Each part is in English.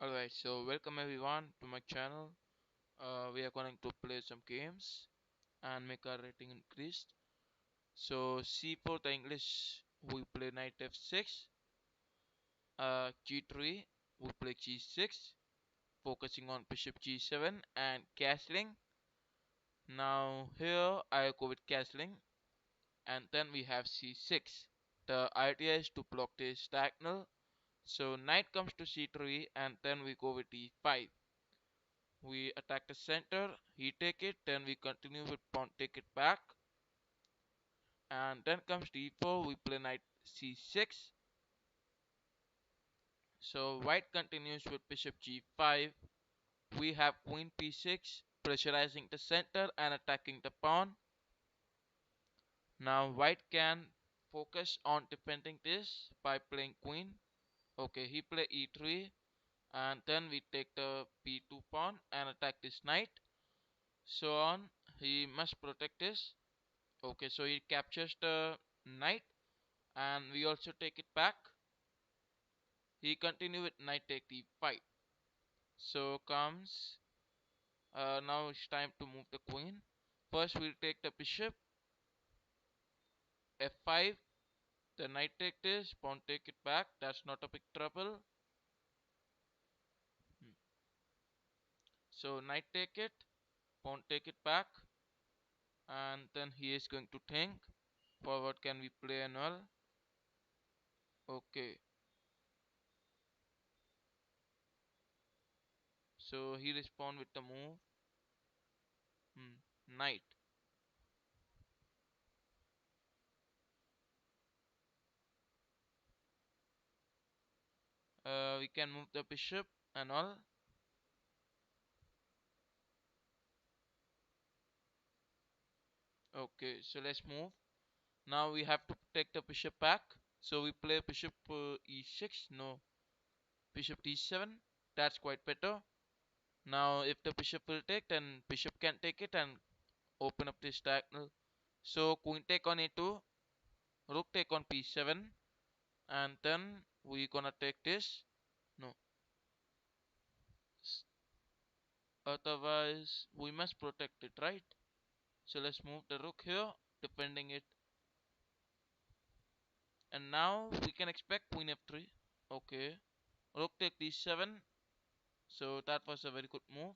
Alright, so welcome everyone to my channel. We are going to play some games and make our rating increased. So C4 the English we play knight f6, g3 we play g6, focusing on bishop g7 and castling. Now here I go with castling, and then we have c6. The idea is to block this diagonal. So knight comes to c3 and then we go with e5. We attack the center, he take it, then we continue with pawn take it back, and then comes d4, we play knight c6. So white continues with bishop g5. We have queen p6, pressurizing the center and attacking the pawn. Now white can focus on defending this by playing queen. Okay, he play e3, and then we take the b2 pawn and attack this knight. So on, he must protect this. Okay, so he captures the knight and we also take it back. He continue with knight take d5. So comes now it's time to move the queen. First we'll take the bishop f5. The knight take this, pawn take it back. That's not a big trouble. So knight take it, pawn take it back, and then he is going to think forward can we play and all. Okay, so he respond with the move knight. We can move the bishop and all. Okay, so let's move. Now we have to take the bishop back. So we play bishop e6. No, bishop d7. That's quite better. Now if the bishop will take, then bishop can take it and open up this diagonal. So queen take on a2, rook take on p7, and then we gonna take this. No, otherwise we must protect it, right? So let's move the rook here, defending it. And now we can expect queen f3. Okay, rook take d7. So that was a very good move.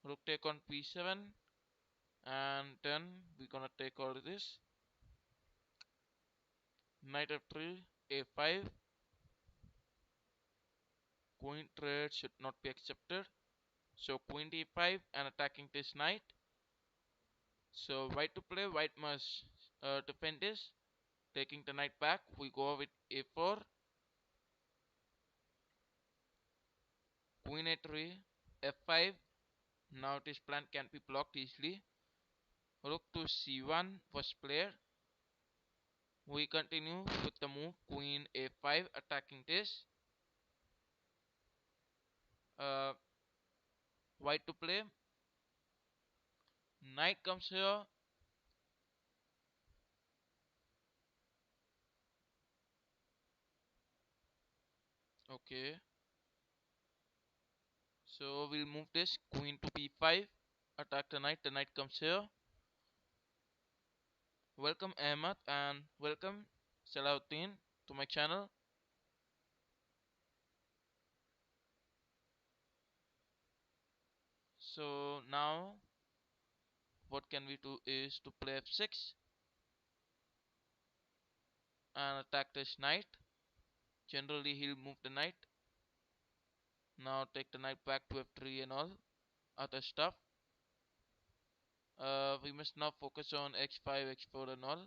Rook take on p7, and then we're gonna take all this. Knight f3, a5. Queen trade should not be accepted. So queen d5 and attacking this knight. So white to play, white must defend this. Taking the knight back, we go with a4. Queen a3, f5. Now this plan can be blocked easily. Rook to c1 was played. We continue with the move queen a5 attacking this. Uh, White to play. Knight comes here. Okay. So we'll move this queen to b5. Attack the knight. The knight comes here. Welcome Ahmad and welcome Salahuddin to my channel. So now what can we do is to play f6 and attack this knight. Generally he'll move the knight. Now take the knight back to f3 and all other stuff. We must now focus on x5, x4 and all.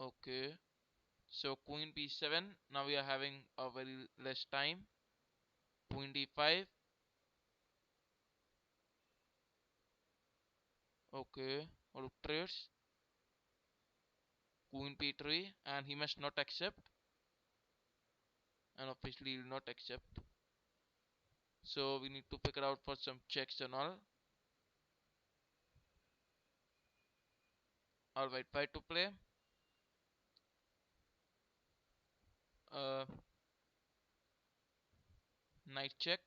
Okay. So queen b7. Now we are having a very less time. Queen d5. Okay. Rook trades. Queen p3, and he must not accept. And obviously he will not accept. So we need to figure out for some checks and all. Alright, white to play. Uh, knight check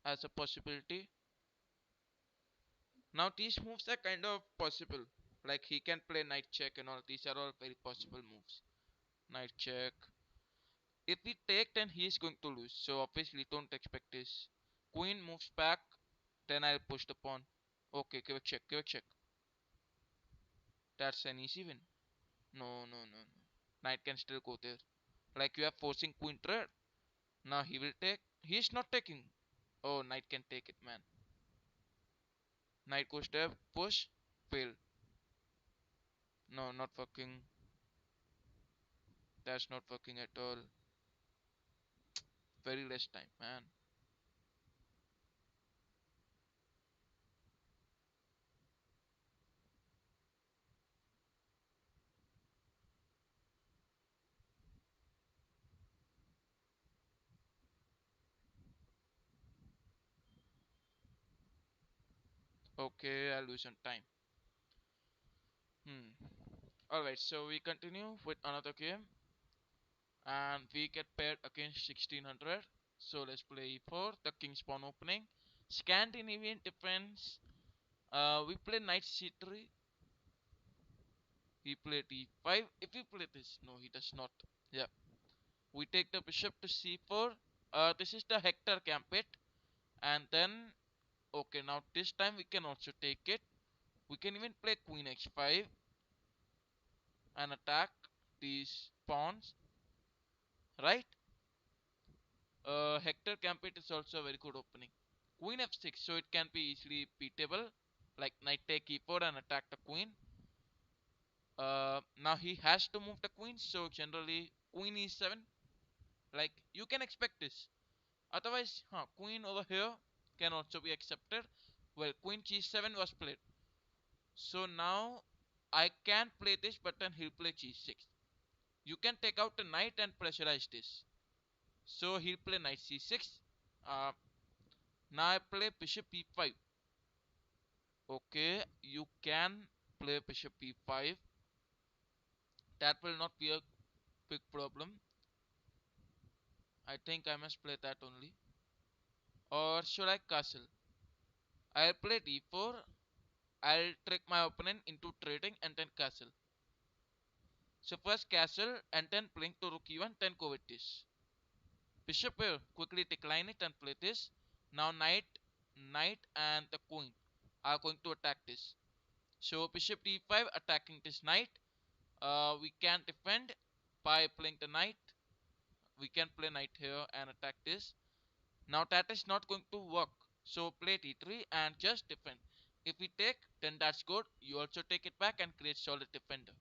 as a possibility. Now these moves are kind of possible. Like he can play knight check and all. These are all very possible moves. Knight check. If we take, then he is going to lose. So obviously don't expect this. Queen moves back. Then I'll push the pawn. Okay, give a check. Give a check. That's an easy win. No, no, no, no. Knight can still go there. Like you are forcing queen trade. Now he will take. He is not taking. Oh, knight can take it, man. Knight goes there. Push. Fail. No, not working. That's not working at all. Very less time, man. Okay, I lose on time. Hmm. Alright, so we continue with another game. And we get paired against 1600. So let's play e4, the king's pawn opening. Scandinavian defense. We play knight c3. He played e5. If we play this, no, he does not. Yeah, we take the bishop to c4. This is the Hector gambit, and then okay, now this time we can also take it. We can even play queen x5 and attack these pawns, right? Hector gambit is also a very good opening. Queen f6, so it can be easily beatable, like knight take e4 and attack the queen. Now he has to move the queen, so generally queen e7. Like you can expect this. Otherwise, queen over here can also be accepted. Well, queen g7 was played. So now I can play this, but then he'll play g6. You can take out the knight and pressurize this. So he'll play knight c6. Uh, Now I play bishop e5. Okay, you can play bishop e5. That will not be a big problem. I think I must play that only. Or should I castle? I'll play d4. I'll trick my opponent into trading and then castle. So first castle and then playing to rook e1, then go with this. Bishop here, quickly decline it and play this. Now knight and the queen are going to attack this. So bishop d5 attacking this knight. We can defend by playing the knight. We can play knight here and attack this. Now that is not going to work. So play d3 and just defend. If we take, then that's good. You also take it back and create solid defender.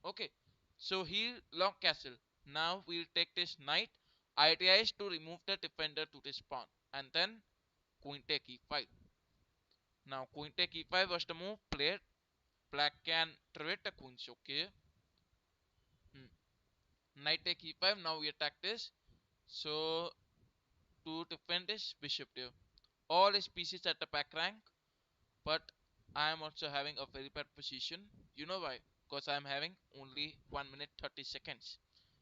Okay, so he'll long castle. Now we'll take this knight. Idea is to remove the defender to this pawn. And then queen take e5. Now queen take e5 was the move played. Black can trade the queens, okay. Knight take e5, now we attack this. So to defend this bishop there. All his pieces at the back rank. But I am also having a very bad position. You know why? Because I am having only 1 minute 30 seconds.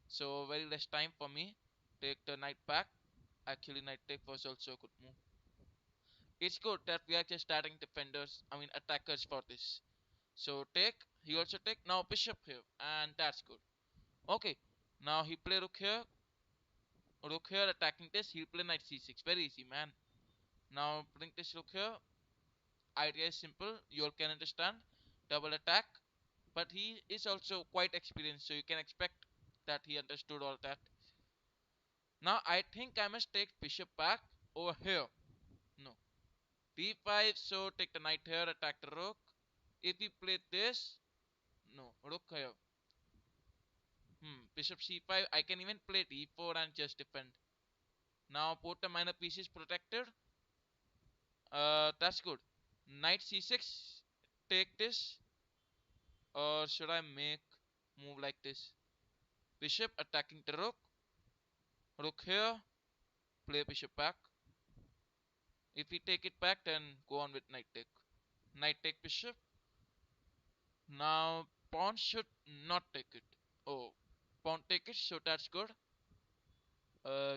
So very less time for me. Take the knight back. Actually knight take was also a good move. It's good that we are just starting defenders, I mean attackers for this. So take, he also take, now bishop here, and that's good. Okay, now he play rook here attacking this, he'll play knight c6, very easy man. Now bring this rook here, idea is simple, you all can understand, double attack, but he is also quite experienced, so you can expect that he understood all that. Now I think I must take bishop back over here. No, d5, so take the knight here, attack the rook. If we play this, no, rook here. Bishop c5, I can even play d4 and just defend. Now both the minor pieces protected. That's good. Knight c6, take this. Or should I make move like this? Bishop attacking the rook. Rook here, play bishop back. If we take it back, then go on with knight take. Knight take bishop. Now pawn should not take it. Oh, pawn take it, so that's good.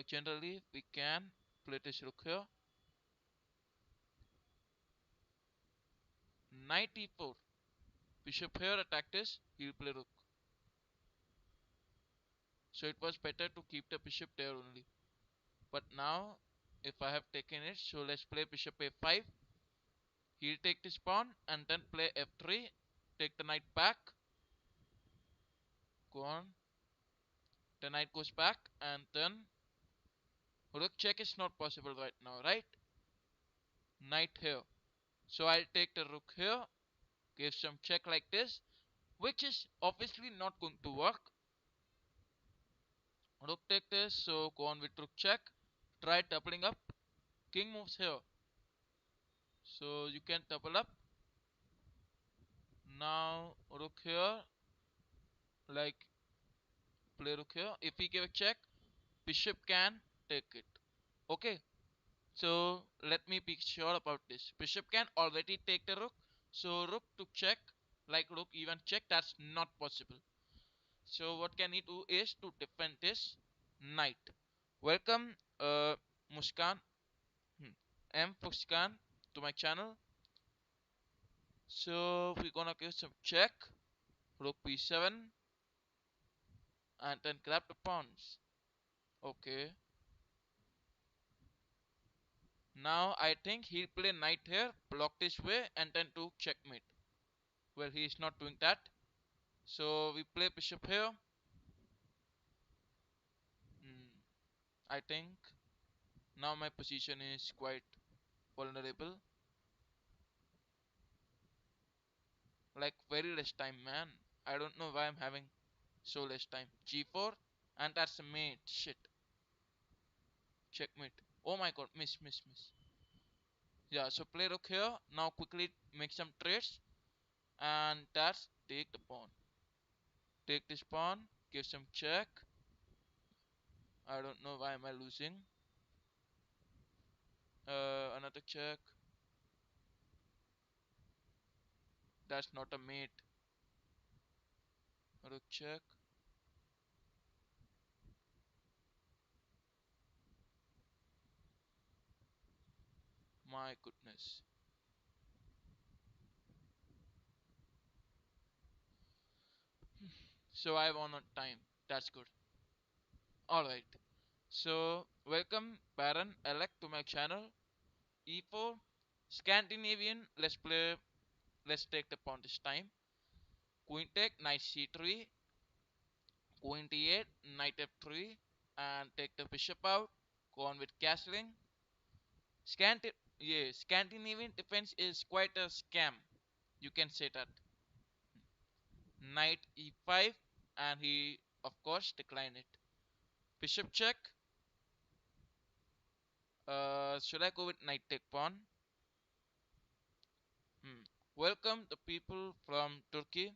Generally we can Play this rook here. Knight e4. Bishop here, attack this. He'll play rook. So it was better to keep the bishop there only. But now, if I have taken it, so let's play bishop a5. He'll take this pawn and then play f3. Take the knight back. Go on. The knight goes back and then rook check is not possible right now, right? Knight here. So I'll take the rook here. Give some check like this, which is obviously not going to work. Rook take this, so go on with rook check. Try doubling up. King moves here. So you can double up. Now rook here. Like play rook here. If we give a check, bishop can take it. Okay. So let me be sure about this. Bishop can already take the rook. So rook to check. Like rook even check. That's not possible. So what can he do is to defend this knight. Welcome Muskan M Muskan to my channel. So we're gonna give some check. Rook b7 and then grab the pawns. Okay. Now I think he'll play knight here, block this way and then do checkmate. Well, he is not doing that. So we play bishop here. I think now my position is quite vulnerable. Like very less time, man. I don't know why I'm having so less time. g4 and that's a mate. Shit. Checkmate. Oh my god, miss. Yeah, so play rook here. Now quickly make some trades. And that's take the pawn. Take this pawn. Give some check. I don't know why am I losing. Another check. That's not a mate. Rook check. My goodness. So I won on time. That's good. Alright. So welcome Baron Elect to my channel. E4. Scandinavian. Let's take the pawn this time. Queen take, knight c3. Queen d8, knight f3. And take the bishop out. Go on with castling. Scandinavian defense is quite a scam. You can say that. Knight e5 and he of course declined it. Bishop check. Should I go with knight take pawn? Welcome the people from Turkey.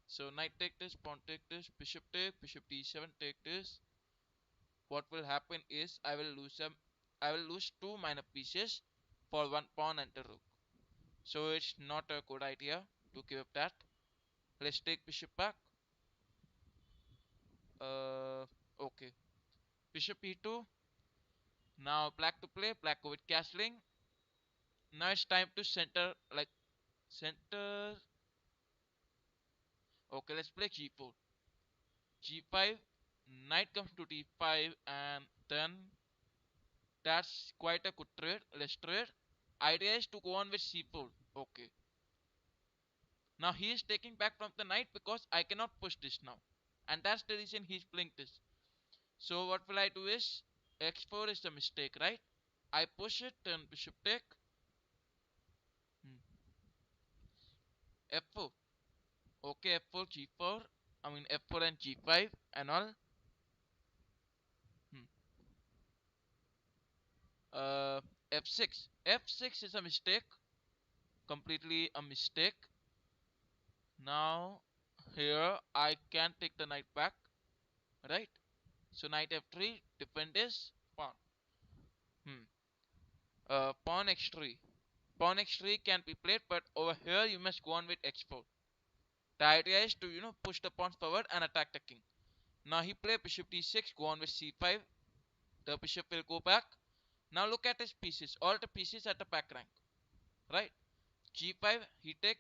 So knight take this, pawn take this, bishop take, bishop d7 take this. What will happen is I will lose two minor pieces for one pawn and a rook. So it's not a good idea to give up that. Let's take bishop back. Okay. Bishop e2. Now black to play. Black go with castling. Now it's time to center. Okay, let's play g4. g5. Knight comes to d5 and then that's quite a good trade. Let's trade. Idea is to go on with c4. Okay. Now he is taking back from the knight because I cannot push this now. And that's the reason he's playing this. So what will I do is x4 is the mistake, right? I push it and bishop take. F4. Okay, F4, G4. I mean F4 and G5 and all. Hmm. F6. F6 is a mistake. Completely a mistake. Now here I can take the knight back. Right? So knight F3. Defend this pawn. Pawn X3. Pawn X3 can be played, but over here you must go on with X4. The idea is to push the pawns forward and attack the king. Now he played bishop d6, go on with c5. The bishop will go back. Now look at his pieces. All the pieces at the back rank. Right? G5, he take,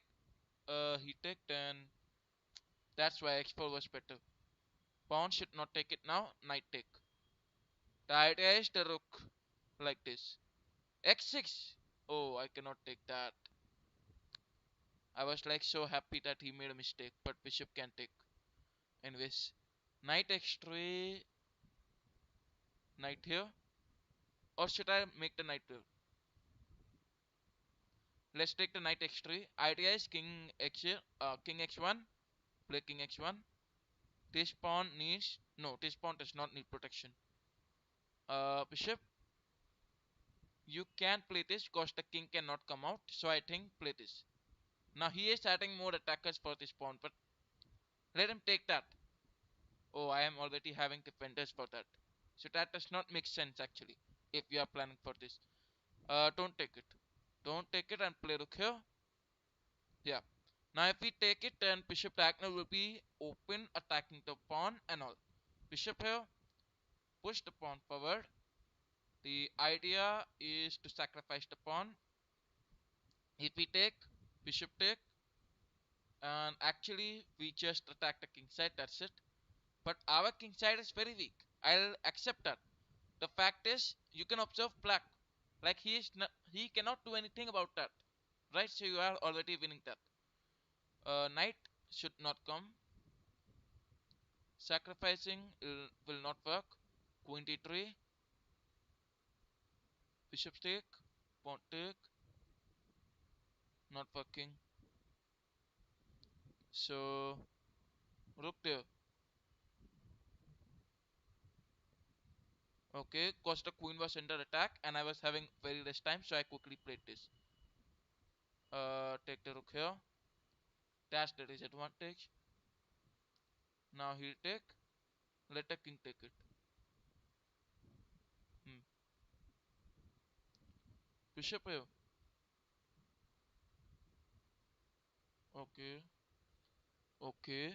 then that's why x4 was better. Pawn should not take it now. Knight take. The idea is the rook like this. x6. Oh, I cannot take that. I was like so happy that he made a mistake, but bishop can take. Anyways, knight x3, knight here. Or should I make the knight here? Let's take the knight x3. Idea is king x here, king x1, play king x1. This pawn needs, no, this pawn does not need protection. Bishop, you can play this because the king cannot come out. So I think play this. Now he is adding more attackers for this pawn, but let him take that. Oh, I am already having defenders for that. So that does not make sense actually, if you are planning for this. Don't take it. Don't take it and play rook here. Yeah. Now if we take it, then bishop diagonal will be open, attacking the pawn and all. Bishop here, push the pawn forward. The idea is to sacrifice the pawn. If we take, bishop take, and actually we just attack the king side, that's it. But our king side is very weak. I'll accept that. The fact is, you can observe black. Like he cannot do anything about that. Right, so you are already winning that. Knight should not come. Sacrificing will not work. Queen d3. Bishop take. Pawn take. Not working. So rook there. Okay, cause the queen was under attack and I was having very less time, so I quickly played this. Take the rook here. That's the disadvantage. Now he'll take. Let the king take it. Hmm. Bishop here. Okay. Okay.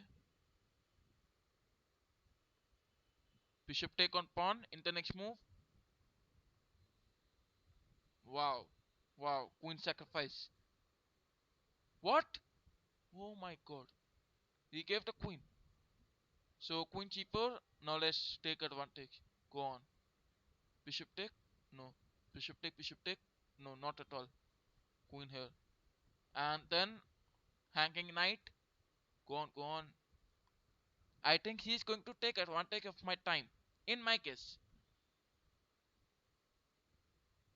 Bishop take on pawn in the next move. Wow. Wow. Queen sacrifice. What? Oh my god. He gave the queen. So queen cheaper. Now let's take advantage. Go on. Bishop take? No. Bishop take, bishop take? No, not at all. Queen here. And then hanging knight. Go on, go on. I think he's going to take advantage of my time. In my case.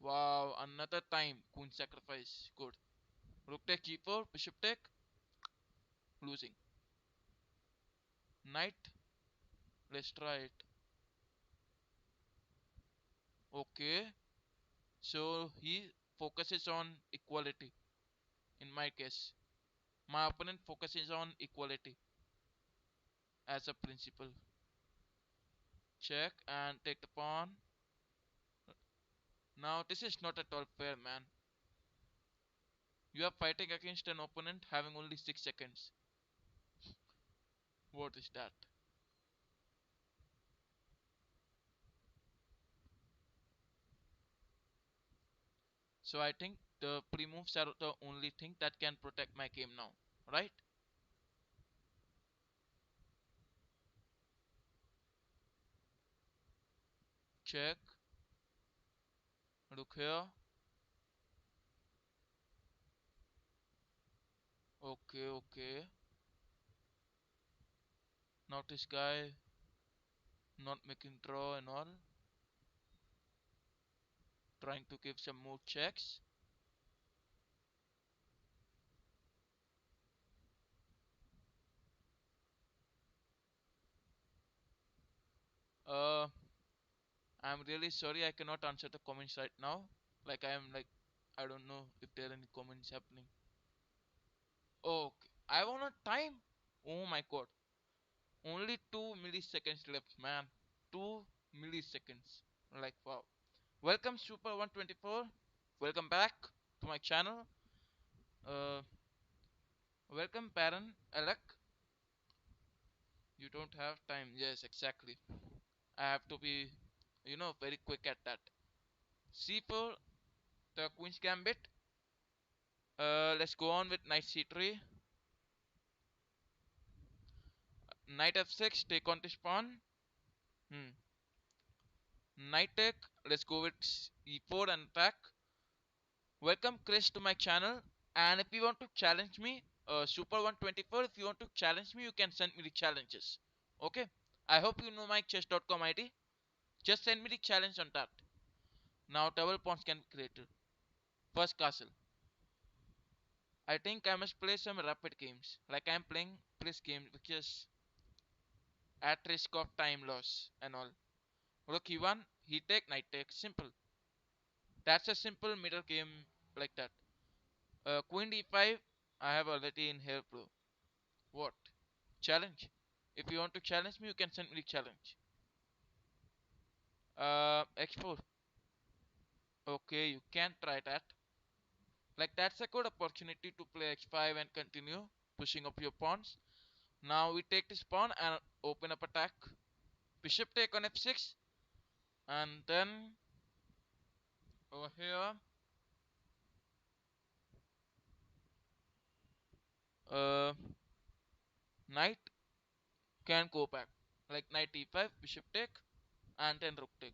Wow, another time. Queen sacrifice. Good. Rook take g4, bishop take. Losing. Knight. Let's try it. Okay. So he focuses on equality. In my case. My opponent focuses on equality. As a principle. Check and take the pawn. Now this is not at all fair, man. You are fighting against an opponent having only 6 seconds. What is that? So I think the pre-moves are the only thing that can protect my game now. Right? Check. Look here. Okay, okay. Now this guy not making draw and all. Trying to give some more checks. Uh, I'm really sorry I cannot answer the comments right now. Like I am like, I don't know if there are any comments happening. Okay, I want a time. Oh my god. Only 2 milliseconds left, man. 2 milliseconds. Like, wow. Welcome, Super 124. Welcome back to my channel. Uh, welcome, Baron Alec. You don't have time. Yes, exactly. I have to be. very quick at that. C4, the queen's gambit. Let's go on with knight c3. Knight f6, take on this pawn. Hmm. Knight take. Let's go with e4 and attack. Welcome Chris to my channel. And if you want to challenge me, Super 124, if you want to challenge me, you can send me the challenges. Okay? I hope you know my chess.com ID. Just send me the challenge on that. Now double pawns can be created. First castle. I think I must play some rapid games. Like I am playing this game which is at risk of time loss and all. Rook e1, he take, knight take. Simple. That's a simple middle game like that. Queen d5, I have already in here, bro. What? Challenge. If you want to challenge me, you can send me the challenge. X4. Okay, you can try that. Like that's a good opportunity to play x5 and continue pushing up your pawns. Now we take this pawn and open up attack. Bishop take on f6, and then over here, uh, knight can go back. Like knight e5, bishop take, and then rook take.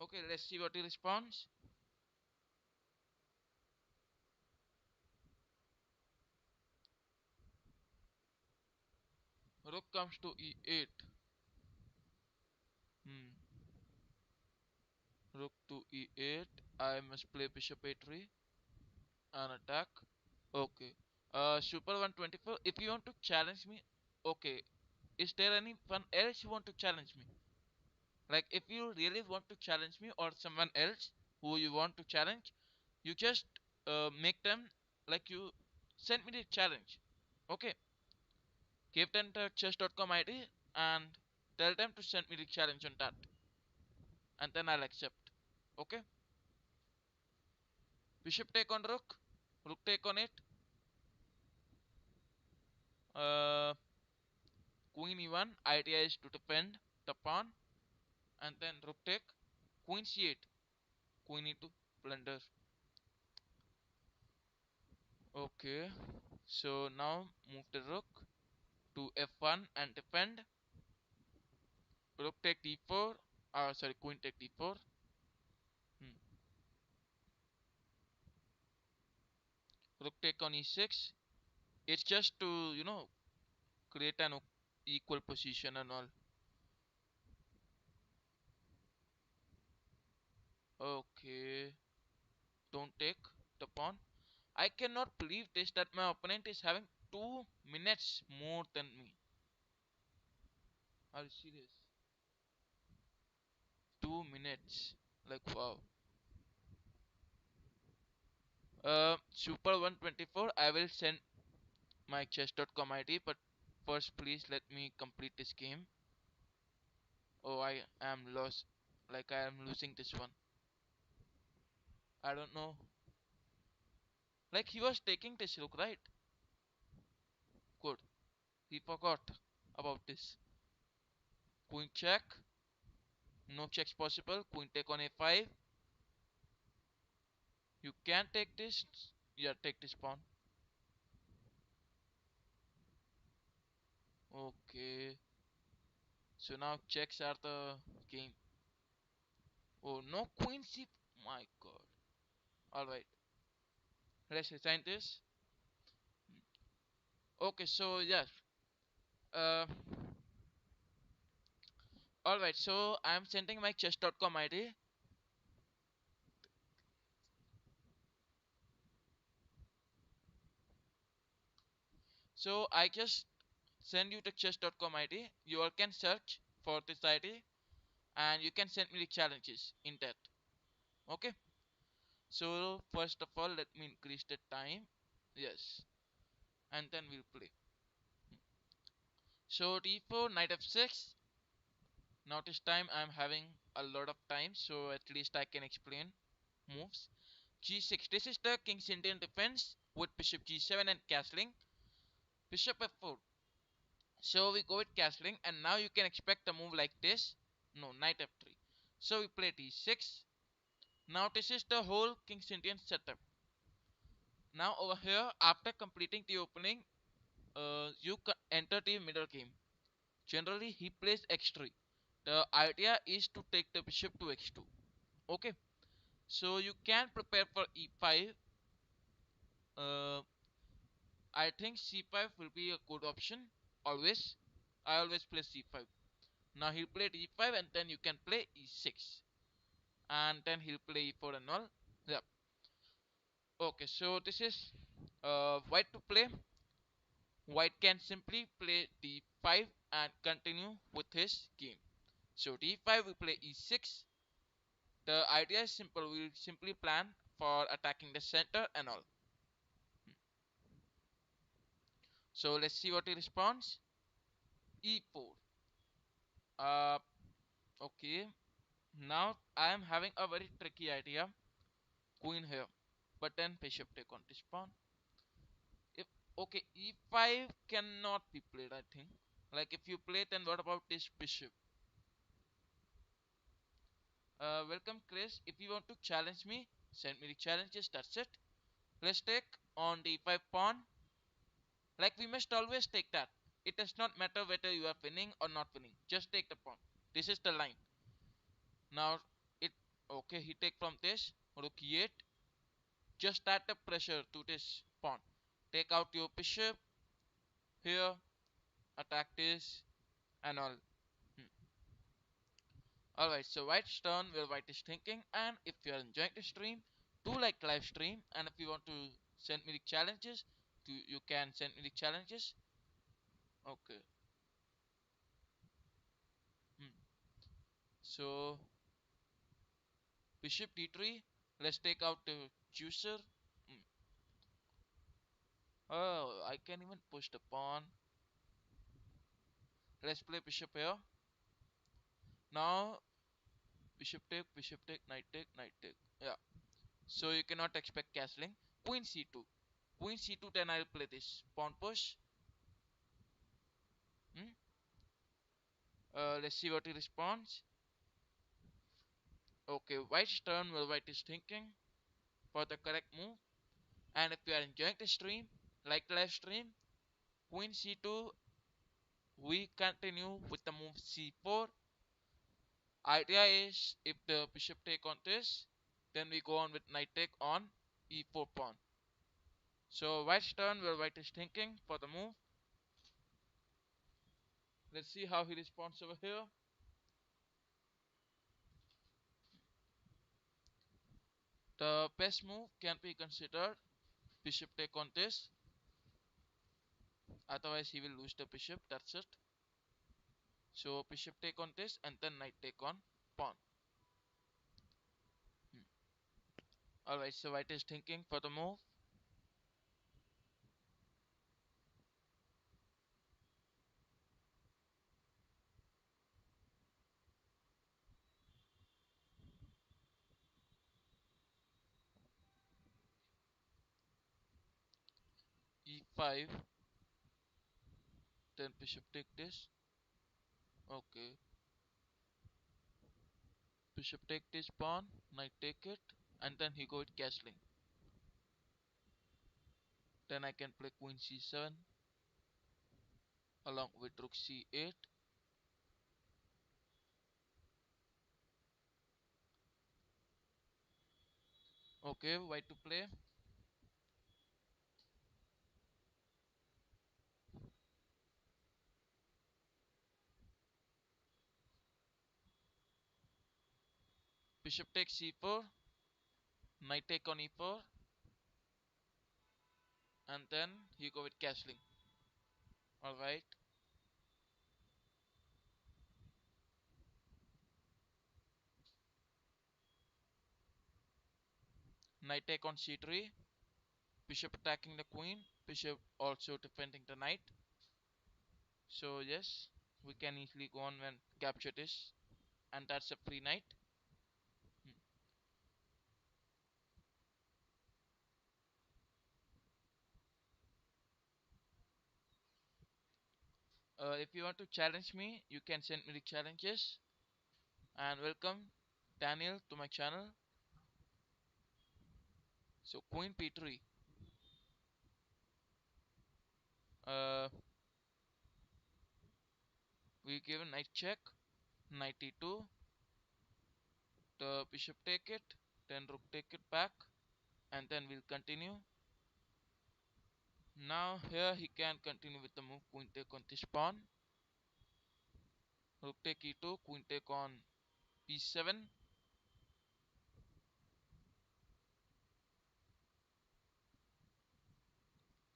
Okay, let's see what he responds. Rook comes to e8. Hmm. Rook to e8. I must play bishop a3 and attack. Okay. Super 124. If you want to challenge me, okay. Is there anyone else you want to challenge me? Like if you really want to challenge me or someone else who you want to challenge, you just make them like you send me the challenge. Okay. Give them the chess.com ID and tell them to send me the challenge on that. And then I'll accept. Okay. Bishop take on rook. Rook take on it. Uh, Queen e1. Idea is to defend the pawn. And then rook take. Queen c8. Queen e2. Blunder. Okay. So now move the rook to f1 and defend. Rook take d4. Sorry, queen take d4. Hmm. Rook take on e6. It's just to create an equal position and all. Okay. Don't take the pawn. I cannot believe this that my opponent is having 2 minutes more than me. Are you serious? 2 minutes. Like wow. Super 124. I will send my chess.com ID, but first please let me complete this game. Oh, I am lost. Like I am losing this one. I don't know. Like he was taking this rook, right? Good. He forgot about this. Queen check. No checks possible. Queen take on a5. You can take this. Yeah, take this pawn. Okay. So now checks are the game. Oh, no queen c. My god. Alright. Let's resign this. Okay, so yes. Uh, Alright, so I'm sending my chess.com ID. So I just send you the chess.com ID. You all can search for this ID and you can send me the challenges in that. Okay. So first of all, let me increase the time. Yes. And then we'll play. So d4, knight f6. Now this time I'm having a lot of time, so at least I can explain moves. G6. This is the King's Indian defense with bishop g7 and castling. Bishop f4. So we go with castling, and now you can expect a move like this. No, knight f3. So we play d6. Now this is the whole king's Indian setup. Now over here, after completing the opening, you enter the middle game. Generally, he plays x3. The idea is to take the bishop to x2. Okay, so you can prepare for e5. Uh, I think c5 will be a good option. Always, I always play c5. Now he'll play e5 and then you can play e6, and then he'll play e4 and all. Yeah. Okay, so this is white to play. White can simply play d5 and continue with his game. So d5 we play e6. The idea is simple. We'll simply plan for attacking the center and all. So let's see what he responds. E4. Uh, okay. Now I am having a very tricky idea. Queen here, but then bishop take on this pawn. If okay, e5 cannot be played. I think. Like if you play, then what about this bishop? Welcome, Chris. If you want to challenge me, send me the challenges. That's it. Let's take on the e5 pawn. Like we must always take that. It does not matter whether you are winning or not winning. Just take the pawn. This is the line. Now it okay. He take from this rook e8. Just add the pressure to this pawn. Take out your bishop here. Attack this and all. Hmm. Alright, so white's turn where white is thinking, and if you are enjoying the stream, do like live stream, and if you want to send me the challenges, you can send me the challenges. Okay. Hmm. So bishop d3. Let's take out the chooser. Hmm. Oh, I can even push the pawn. Let's play bishop here. Now bishop take, knight take, knight take. Yeah. So you cannot expect castling. Queen c2. Queen c2, then I'll play this pawn push. Hmm? Let's see what he responds. Okay, white's turn while white is thinking for the correct move. And if you are enjoying the stream, like the live stream, queen c2, we continue with the move c4. Idea is if the bishop take on this, then we go on with knight take on e4 pawn. So white's turn while white is thinking for the move. Let's see how he responds over here. The best move can be considered bishop take on this. Otherwise he will lose the bishop. That's it. So bishop take on this and then knight take on pawn. Hmm. Alright, so white is thinking for the move. E5. Then bishop take this. Okay. Bishop take this pawn. Knight take it. And then he go with castling. Then I can play queen c7 along with rook c8. Okay, white to play. Bishop takes c4. Knight take on e4. And then he go with castling. Alright. Knight take on c3. Bishop attacking the queen. Bishop also defending the knight. So yes, we can easily go on and capture this. And that's a free knight. Hmm. If you want to challenge me, you can send me the challenges. and welcome Daniel to my channel. So Queen P3. Uh, we give a knight check, knight e2, the bishop take it, then rook take it back, and then we'll continue. Now here he can continue with the move queen take on this pawn, rook take e2, queen take on b7,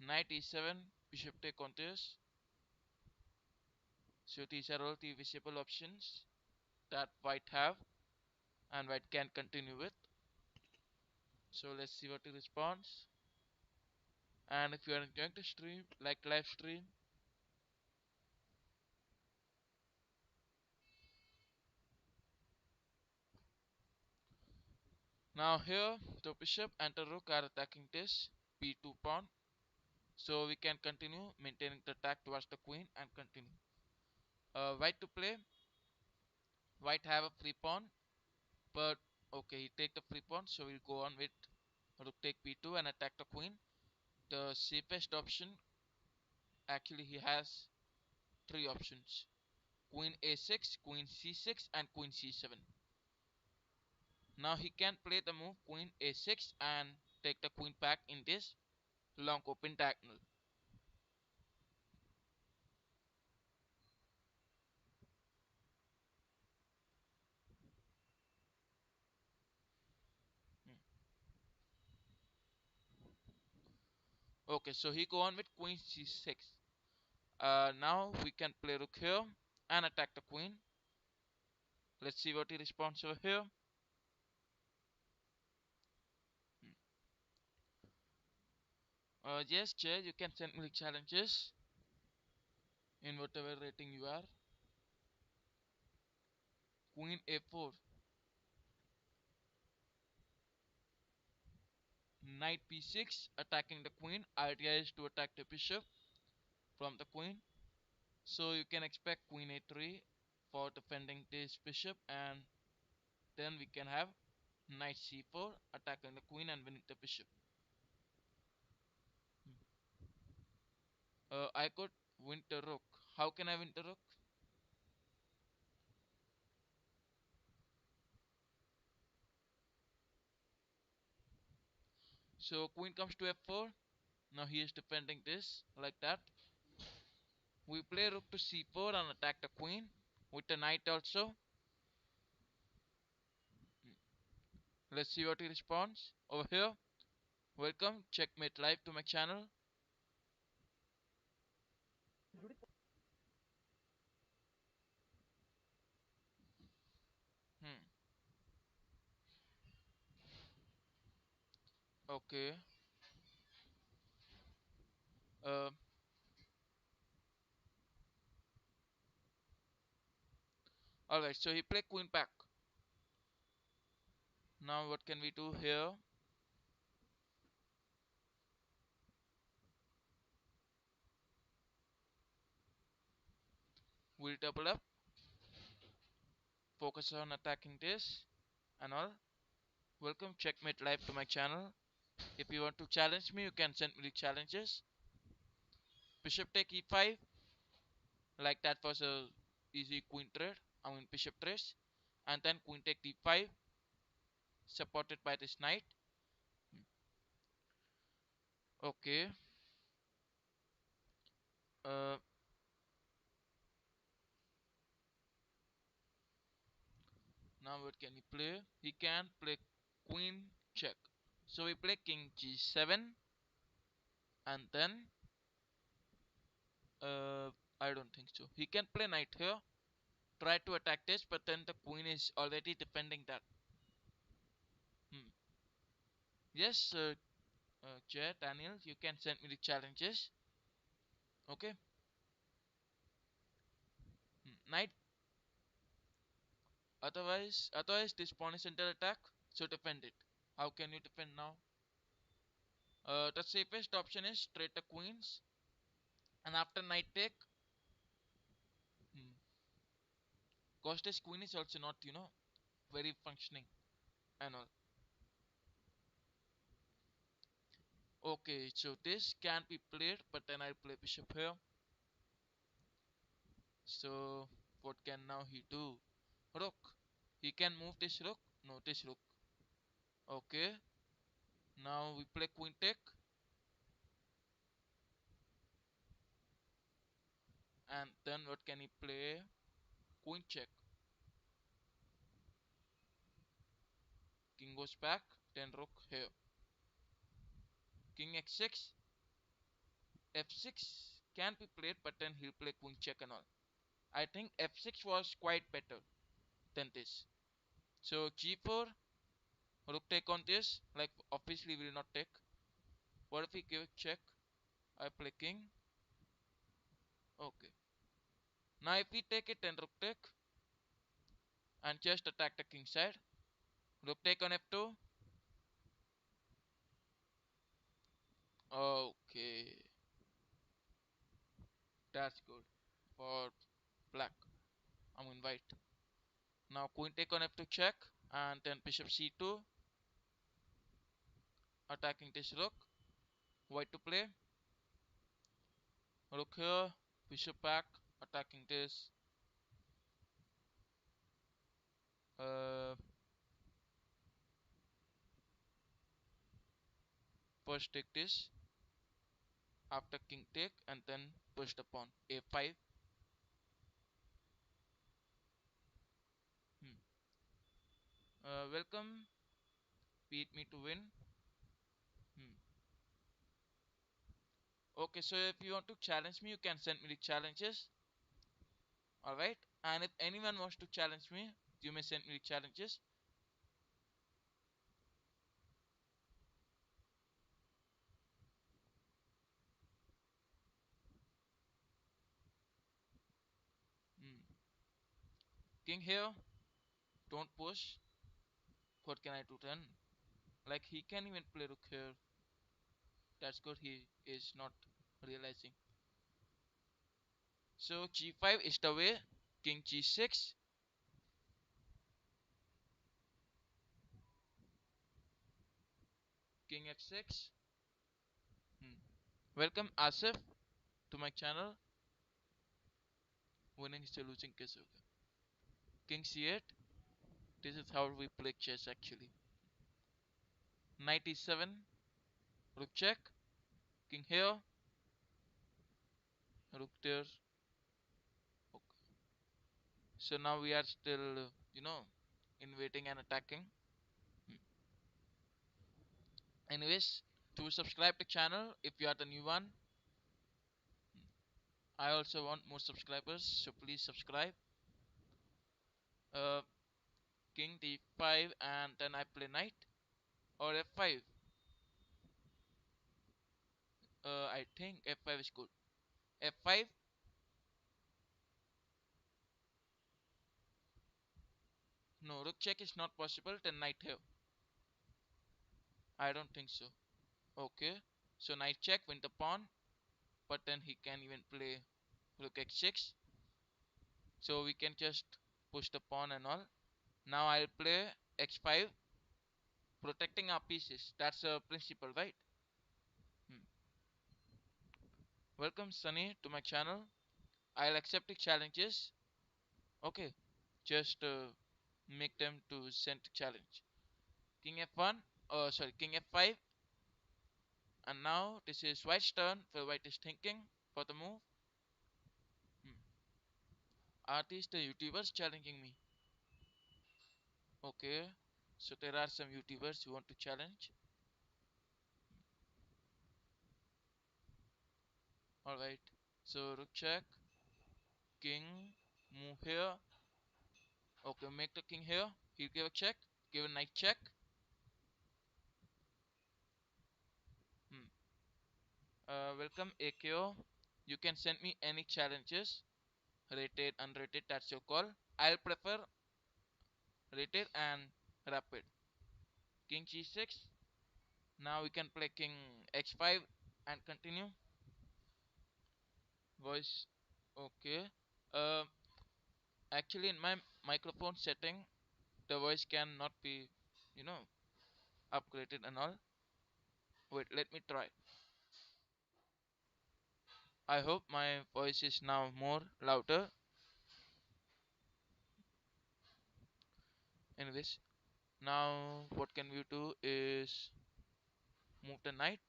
knight e7, bishop take on this. So these are all the visible options that white have and white can continue with. So let's see what he responds. And if you are enjoying the stream, like live stream. Now here the bishop and the rook are attacking this b2 pawn. So we can continue maintaining the attack towards the queen and continue. White to play. White have a free pawn, but okay, he take the free pawn, so we'll go on with rook take b2 and attack the queen. The safest option, actually he has three options: queen a6, queen c6, and queen c7. Now he can play the move queen a6 and take the queen back in this long open diagonal. Okay, so he go on with queen c6. Now we can play rook here and attack the queen. Let's see what he responds over here. Yes, Jay, you can send me challenges in whatever rating you are. Queen a4, knight b6, attacking the queen. Idea is to attack the bishop from the queen. So you can expect queen a3 for defending this bishop, and then we can have knight c4, attacking the queen and winning the bishop. I could win the rook. How can I win the rook? So queen comes to f4. Now he is defending this like that. We play rook to c4 and attack the queen with the knight also. Let's see what he responds over here. Welcome, checkmate live to my channel. Hmm. Okay. Uh, Alright, so he played queen back. Now what can we do here? We'll double up. Focus on attacking this and all. Welcome, checkmate live to my channel. If you want to challenge me, you can send me the challenges. Bishop take e5. Like that was a easy queen trade. I mean bishop trace. And then queen take d5. Supported by this knight. Okay. Uh, Now what can he play? He can play queen check. So we play king g7 and then I don't think so. He can play knight here, try to attack this, but then the queen is already defending that. Hmm. Yes, Jay, Daniel, you can send me the challenges. Okay. Knight. Otherwise this pawn is under attack. So defend it. How can you defend now? The safest option is straight the queens, and after knight take. Hmm. Cause this queen is also not, very functioning and all. Okay, so this can be played, but then I'll play bishop here. So what can now he do? Rook. He can move this rook. No, this rook. Okay. Now we play queen take, and then what can he play? Queen check. King goes back. Then rook here. King x6. f6 can be played, but then he'll play queen check and all. I think f6 was quite better than this. So g4, rook take on this. Like obviously will not take. What if we give check? I play king. Okay. Now if we take it, then rook take and just attack the king side. Rook take on f2. Okay, that's good for black. I'm in white. Now queen take on f2 check, and then bishop c2 attacking this rook. White to play. Rook here, bishop back, attacking this. Uh, First take this after king take, and then push the pawn. a5. Hmm. Welcome, beat me to win. Hmm. Okay, so if you want to challenge me, you can send me the challenges. Alright, and if anyone wants to challenge me, you may send me the challenges. Hmm. King here, don't push. What can I do then? Like he can even play rook here. That's good. He is not realizing. So g5 is the way. King g6. King f6. Hmm. Welcome Asif to my channel. Winning is the losing case. Okay. King c8. This is how we play chess actually. Knight e7. Rook check. King here. Rook there. Okay. So now we are still, invading and attacking. Hmm. Anyways, to subscribe to channel if you are the new one. I also want more subscribers, so please subscribe. Uh, King d5 and then I play knight or f5. I think f5 is good. f5. No, rook check is not possible. Then knight here. I don't think so. Okay. So knight check, win the pawn, but then he can even play rook x6. So we can just push the pawn and all. Now I'll play x5, protecting our pieces. That's a principle, right? Hmm. Welcome Sunny to my channel. I'll accept the challenges. Okay, just make them to send the challenge. King f1. Oh, sorry, King f5. And now this is white's turn. For white is thinking for the move. Hmm. Are these the YouTubers challenging me? Okay, so there are some YouTubers who want to challenge. Alright, so rook check. King, move here. Okay, make the king here. He'll give a check. Give a knight check. Hmm. Welcome AKO. You can send me any challenges. Rated, unrated, that's your call. I'll prefer rated and rapid. King g6. Now we can play king h5 and continue. Voice. Okay. Uh, Actually, in my microphone setting, the voice cannot be, you know, upgraded and all. Wait, let me try. I hope my voice is now more louder. Anyways, now what can we do is move the knight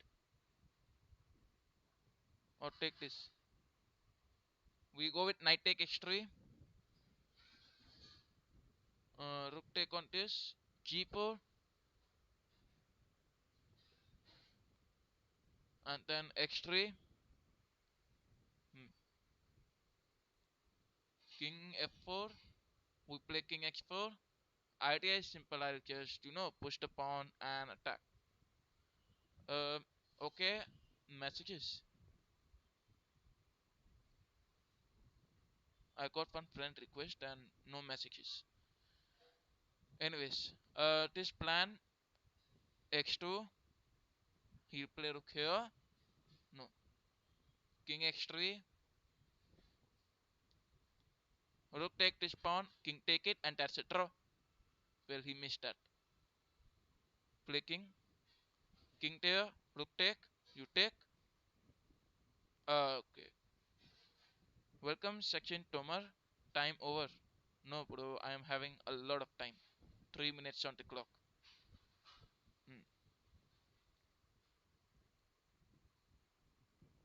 or take this. We go with knight take x3, rook take on this, g4, and then x3, hmm, king f4. We play king x4. Idea is simple. I'll just push the pawn and attack. Uh, okay, messages. I got one friend request and no messages. Anyways, this plan x2. He'll play rook here. No, king x3. Rook take this pawn. King take it, and that's a draw. Well, he missed that. Play king. King there. Rook take. You take. Okay. Welcome, section Tomar. Time over. No, bro. I am having a lot of time. 3 minutes on the clock. Hmm.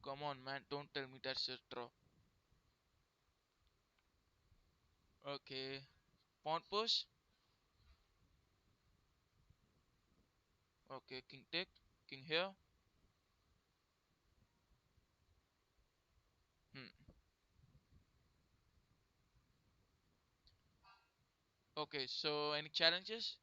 Come on, man. Don't tell me that's a draw. Okay. Pawn push. Okay. King take. King here. Hmm. Okay. So, any challenges?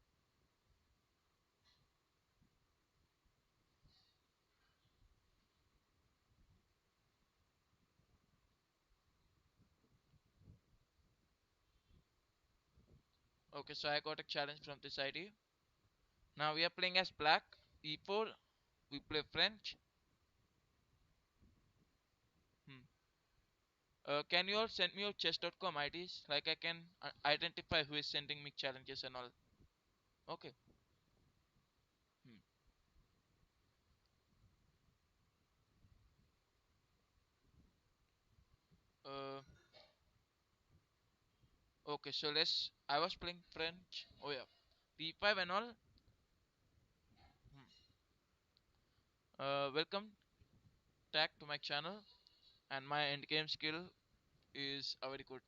Okay. So, I got a challenge from this ID. Now we are playing as black. E4. We play French. Hmm. Can you all send me your chess.com IDs? Like I can identify who is sending me challenges and all. Okay. Hmm. Uh, okay, so let's. I was playing French. Oh yeah, D5 and all. Hmm. Welcome back to my channel, and my endgame skill is very good.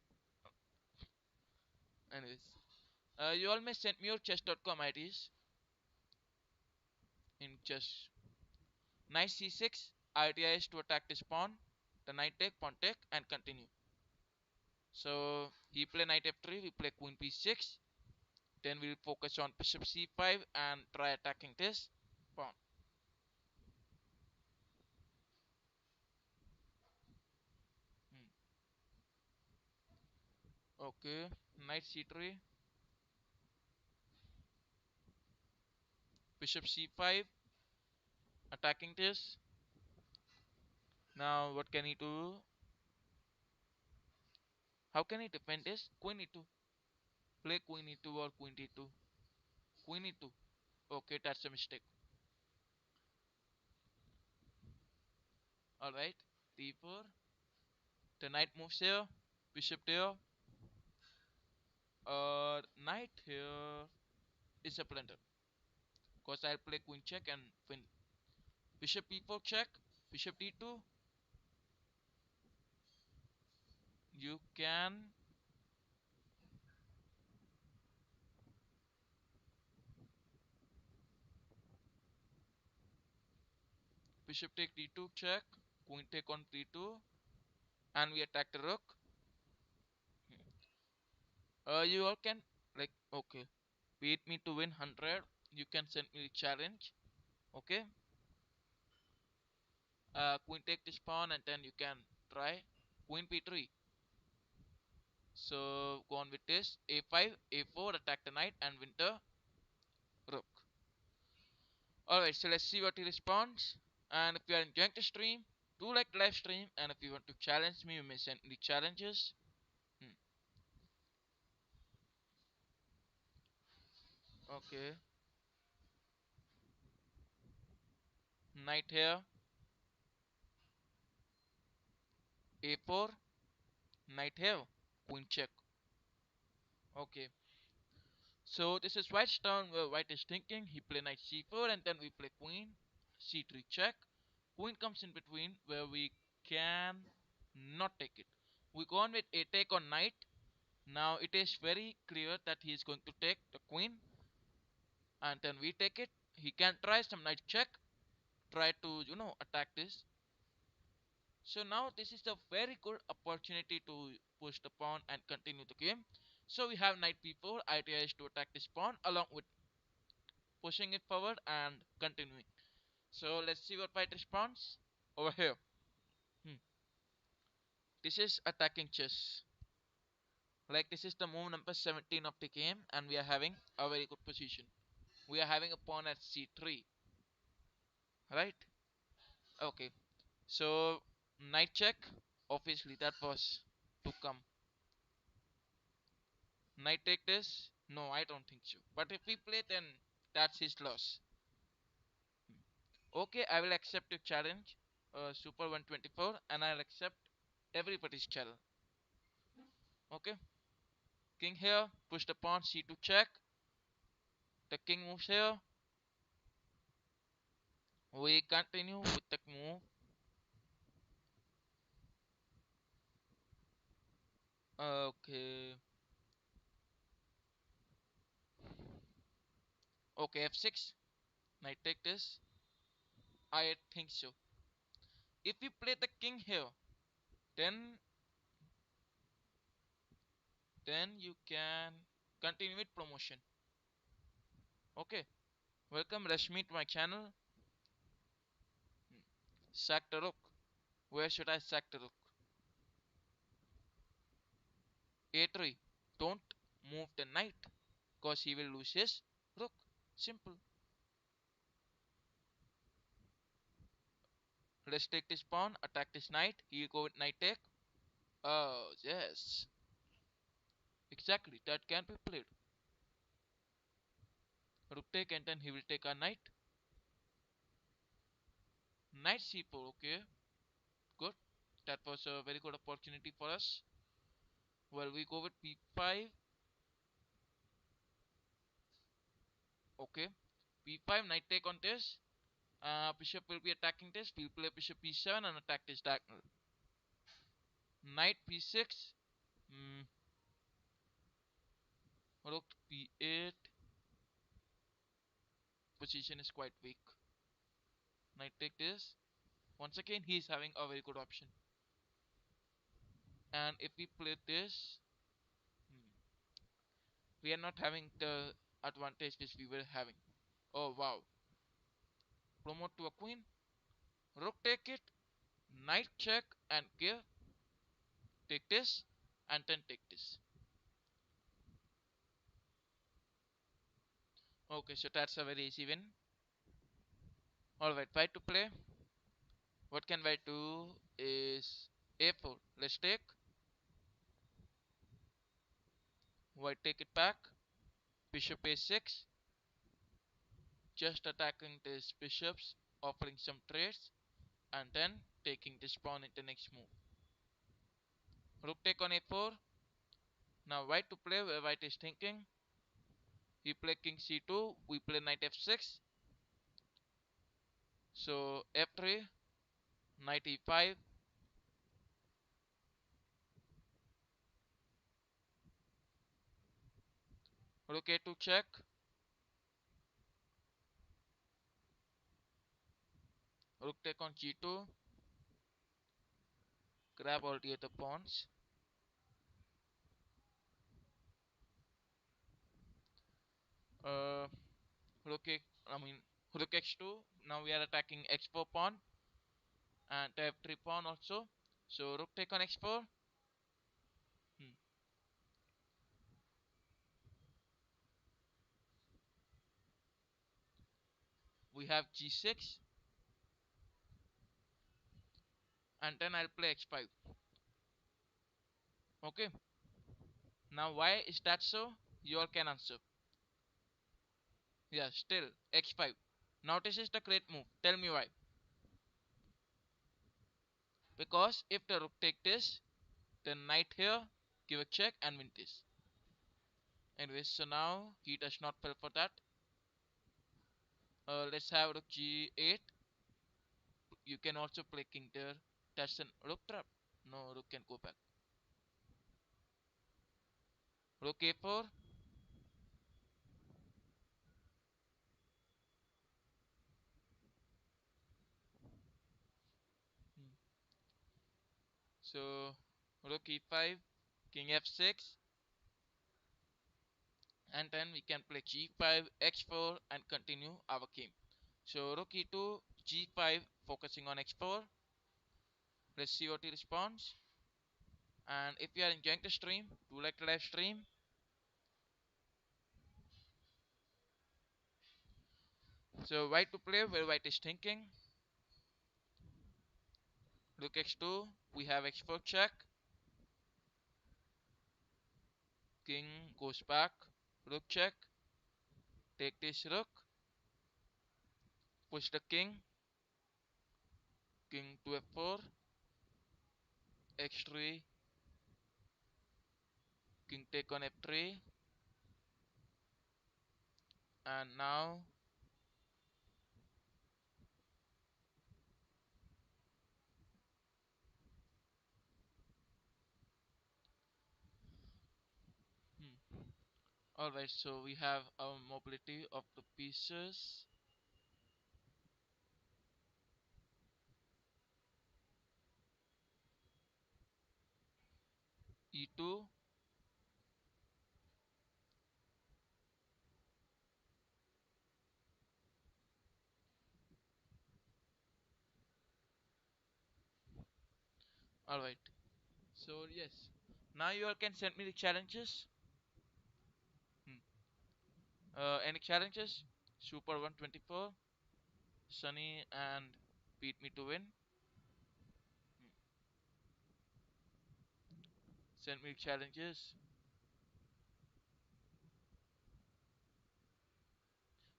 Anyways, you all may send me your chess.com IDs in chess. Knight C6. Idea is to attack this pawn. The knight take, pawn take, and continue. So he play knight f3. We play queen b6. Then we'll focus on bishop c5 and try attacking this pawn. Hmm. Okay, knight c3, bishop c5, attacking this. Now what can he do? How can he defend this? Queen e2. Play queen e2 or queen d2. Queen e2. Okay, that's a mistake. Alright, d4. The knight moves here. Bishop there. Knight here is a blunder. Because I'll play queen check and win. Bishop e4 check. Bishop d2. You can. Bishop take d2 check. Queen take on d2. And we attack the rook. You all can like okay. Beat me to win 100. You can send me the challenge. Okay. Queen take this pawn and then you can try queen b3. So go on with this a5, a4, attack the knight and win the rook. Alright, so let's see what he responds. And if you are enjoying the stream, do like the live stream. And if you want to challenge me, you may send me the challenges. Hmm. Okay. Knight here. A4. Knight here. Queen check. Okay. So this is white's turn where white is thinking. He play knight c4 and then we play queen c3 check. Queen comes in between where we can not take it. We go on with a take on knight. Now it is very clear that he is going to take the queen and then we take it. He can try some knight check, try to attack this. So now this is a very good opportunity to push the pawn and continue the game. So we have knight b4. Idea is to attack this pawn along with pushing it forward and continuing. So let's see what white responds over here. Hmm. This is attacking chess. Like this is the move number 17 of the game and we are having a very good position. We are having a pawn at c3, right? Okay. So knight check. Obviously that was to come. Knight take this? No, I don't think so. But if we play then that's his loss. Okay, I will accept your challenge, Super 124, and I'll accept everybody's challenge. Okay, king here, push the pawn, c2 check. The king moves here. We continue with the move. Okay, okay, f6. Knight take this. I think so. If we play the king here, then you can continue with promotion. Okay, welcome Rashmi to my channel. Sack the rook. Where should I sack the rook? A3. Don't move the knight, cause he will lose his rook. Simple. Let's take this pawn, attack this knight. He go with knight take. Oh yes, exactly. That can be played. Rook take and then he will take our knight. Knight c4. Okay, good. That was a very good opportunity for us. Well, we go with b5. Okay, b5 knight take on this. Bishop will be attacking this. We'll play bishop b7 and attack this diagonal. Knight b6. Mm, Rook b8. Position is quite weak. Knight take this. Once again, he is having a very good option. And if we play this, hmm, we are not having the advantage which we were having. Oh wow. Promote to a queen. Rook take it. Knight check and give. Take this. And then take this. Okay, so that's a very easy win. Alright, white to play. What can white do is a4. Let's take. White take it back. Bishop a6. Just attacking these bishops, offering some trades, and then taking this pawn in the next move. Rook take on a4. Now white to play where white is thinking. He play king c2. We play knight f6. So f3. Knight e5. Rook a2 check. Rook take on g2. Grab all the other pawns. Uh, rook a, I mean rook x2. Now we are attacking x4 pawn and f3 pawn also. So rook take on x4. Hmm. We have g6 and then I'll play x5. Okay. Now why is that so? You all can answer. Yeah, still h5. Now this is the great move. Tell me why. Because if the rook take this, then knight here, give a check and win this. Anyways, so now he does not fall for that. Let's have rook g8. You can also play king there. That's an rook trap. No, rook can go back. Rook a4. Hmm. So rook e5, king f6, and then we can play g5, h4, and continue our game. So rook e2, g5, focusing on h4. Let's see what he responds. And if you are enjoying the stream, do like the live stream. So white to play where white is thinking. Rook x2, we have x4 check. King goes back. Rook check. Take this rook. Push the king. King to f4. x3. King take on f3. And now hmm. Alright, so we have our mobility of the pieces. e2. Alright. So yes. Now you all can send me the challenges. Hmm. Any challenges? Super 124, Sunny and Beat Me to Win. Hmm. Send me challenges.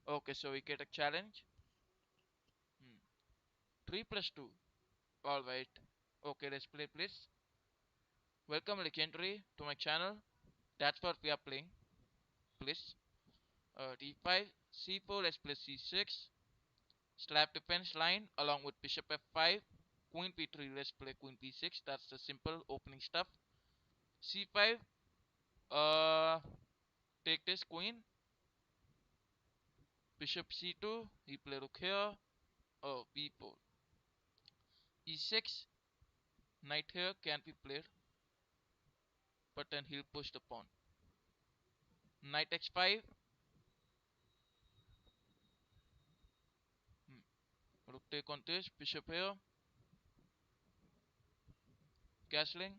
Okay, so we get a challenge. Hmm. 3 plus 2. Alright. Okay, let's play please. Welcome Legendary to my channel. That's what we are playing. Please. d5, c4, let's play c6. Slap defense line along with bishop f5. Queen p3, let's play queen p6. That's the simple opening stuff. c5, uh, take this queen. Bishop c2, he play rook here. Oh, b4. e6, knight here can be played, but then he'll push the pawn. Knight h5. Hmm. Rook take on this, bishop here. Castling.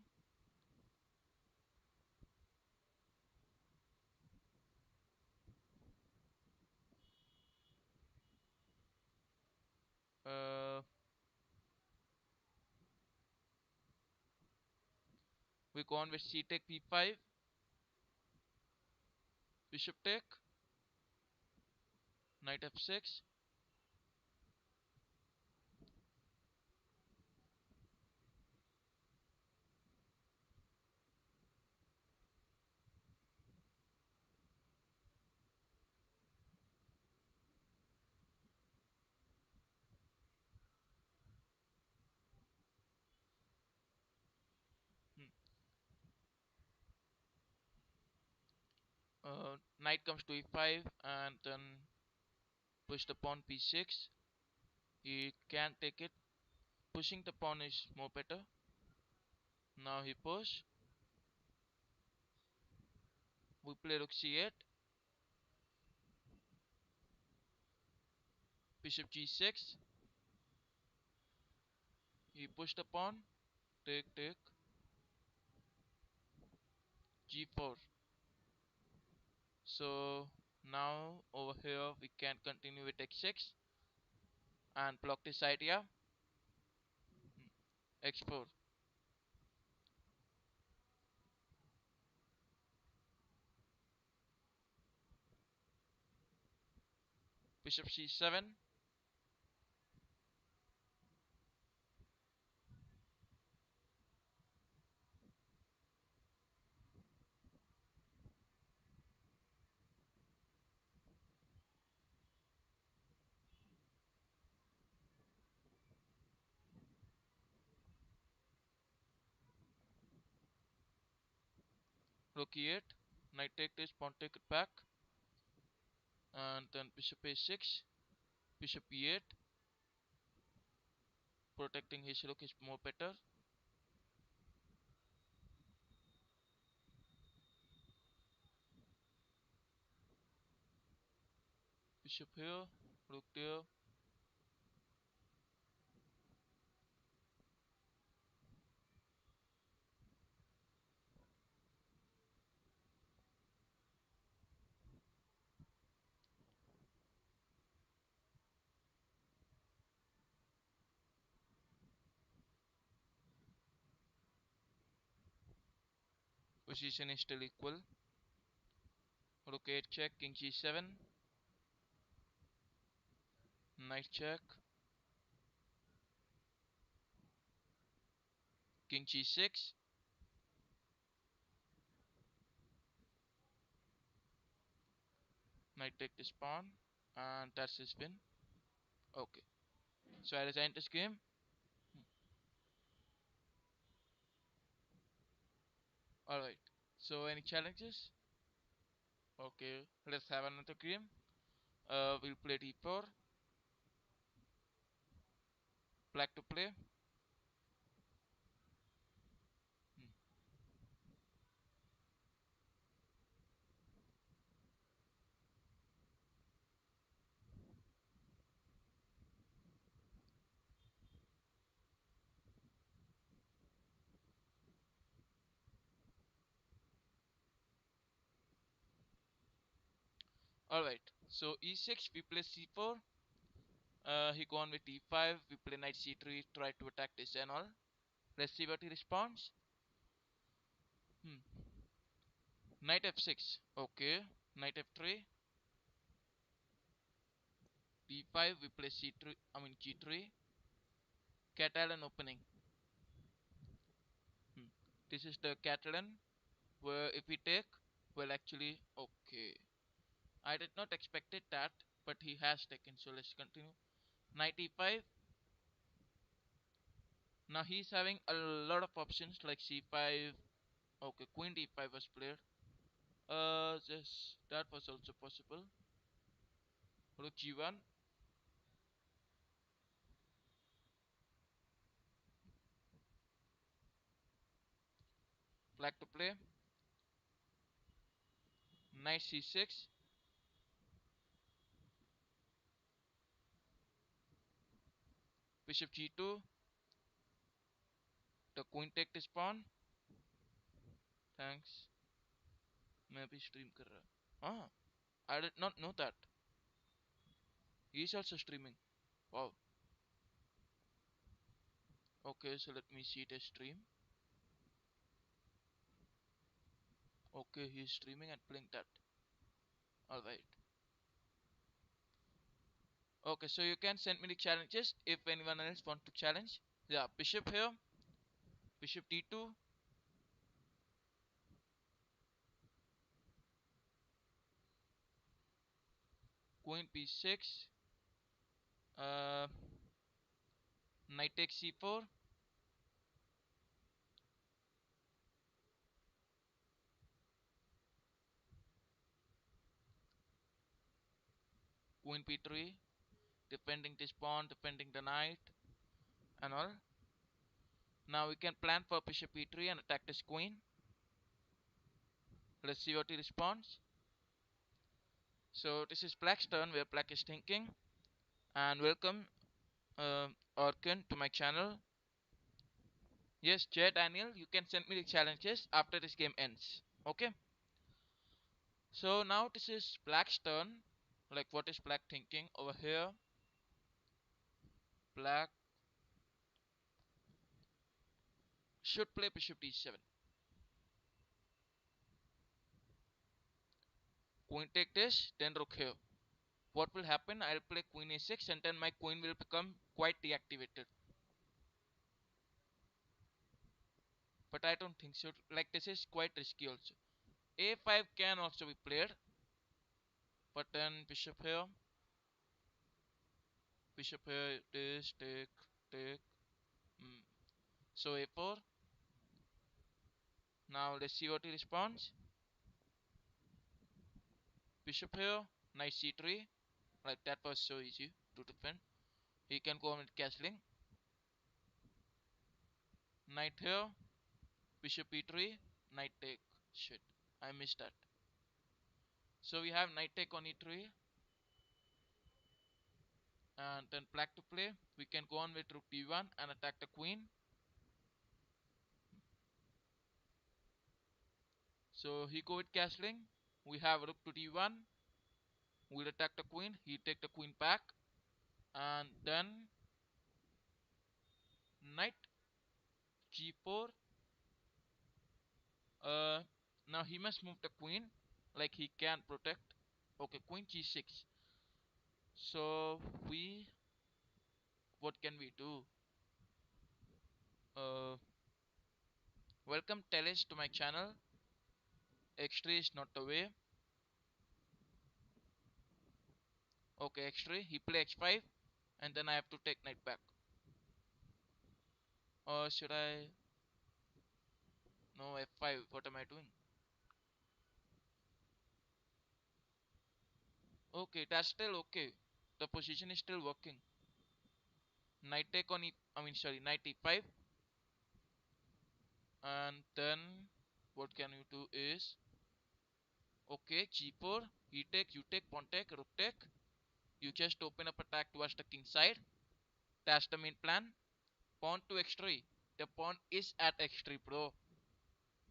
Uh, we go on with c take b5. Bishop take. Knight f6. Hmm. Knight comes to e5 and then push the pawn p6. He can't take it. Pushing the pawn is more better. Now he push. We play rook c8. Bishop g6. He push the pawn. Take, take. g4. So now over here we can continue with x6 and block this idea. x4. Bishop c7. Rook e8. Knight take this, pawn take it back. And then bishop a6. Bishop e8. Protecting his rook is more better. Bishop here. Rook there. Position is still equal. Rook 8 check, king g7. Knight check. King g6. Knight take this pawn. And that's his win. Okay. So I resigned this game. Alright. So any challenges? Okay. Let's have another game. We'll play d4. Black to play. Alright. So e6 we play c4. He gone with e5. We play knight c3. Try to attack this and all. Let's see what he responds. Knight f6. Okay. Knight f3. d5. We play c3. I mean g3. Catalan opening. This is the Catalan where if we take, well actually, okay. I did not expected that, but he has taken. So let's continue. Knight e5. Now he's having a lot of options like c5. Okay, queen d5 was played. Just that was also possible. Rook g1. Black to play. Knight c6. Bishop g2. The queen take this pawn. Thanks. Maybe stream कर रहा. Ah, I did not know that. He is also streaming. Wow. Okay, so let me see the stream. Okay, he is streaming and playing that. Alright. Okay, so you can send me the challenges if anyone else want to challenge. Yeah, bishop here. Bishop d2. Queen b6. Uh, Knight takes c4. Queen b3. Defending this pawn, defending the knight and all. Now we can plan for bishop e3 and attack this queen. Let's see what he responds. So this is black's turn where black is thinking. And welcome Orkan to my channel. Yes, Jay Daniel, you can send me the challenges after this game ends. Okay. So now this is black's turn. Like what is black thinking over here? Black should play bishop d7. Queen take this, then rook here. what will happen? I'll play queen a6 and then my queen will become quite deactivated. But I don't think so. Like this is quite risky also. A5 can also be played, but then bishop here, this take. Mm. So a4. Now let's see what he responds. Bishop here, knight c3. Like that was so easy to defend. He can go on with castling. Knight here, bishop e3, knight take. Shit, I missed that. So we have knight take on e3, and then black to play. We can go on with rook d1 and attack the queen. So he go with castling. We have rook to d1. We'll attack the queen. He take the queen back, and then knight g4. Uh, Now he must move the queen, like he can protect. Okay, queen g6. So we, what can we do? Uh, Welcome Teles to my channel. X3 is not the way. Okay, X3. He play X5, and then I have to take knight back. Or should I? No, F5. What am I doing? Okay, that's still okay. The position is still working. Knight take on sorry, knight e5, and then what can you do is okay, g4. He take, you take, pawn take, rook take. You just open up attack towards the king side. That's the main plan. Pawn to x3. The pawn is at x3, bro.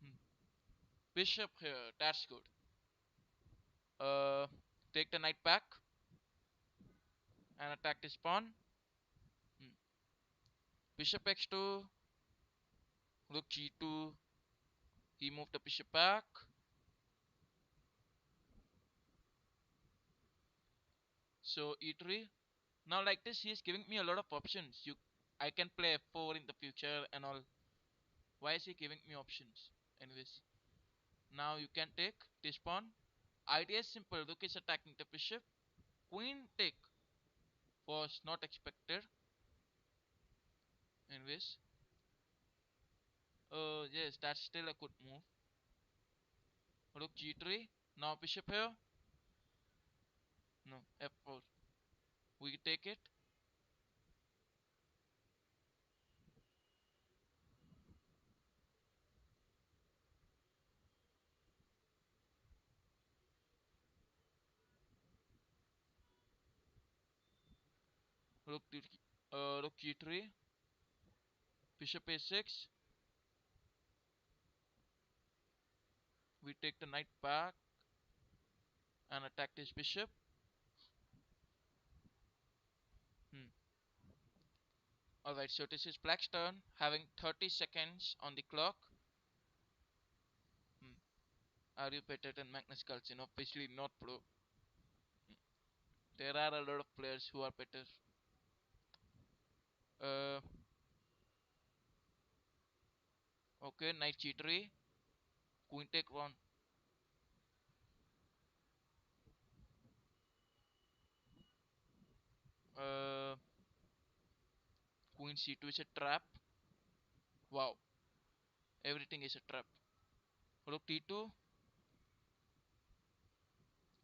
Hmm. Bishop here. That's good. Uh, Take the knight back and attack this pawn. Hmm. Bishop x2. Rook g2. He moved the bishop back. So e3. Now like this, he is giving me a lot of options. I can play f4 in the future and all. Why is he giving me options? Anyways, now you can take this pawn. Idea is simple. Rook is attacking the bishop. Queen take was not expected. Anyways, yes, that's still a good move. Rook g3. Now bishop here. No, f4. We take it. Rook g3. Bishop a6. We take the knight back and attack this bishop. Hmm. Alright, so this is black's turn, having 30 seconds on the clock. Hmm. Are you better than Magnus Carlsen? Obviously not, bro. There are a lot of players who are better. Uh, okay, knight g3, queen take one. Uh, Queen c2 is a trap. Wow, everything is a trap. Rook d2,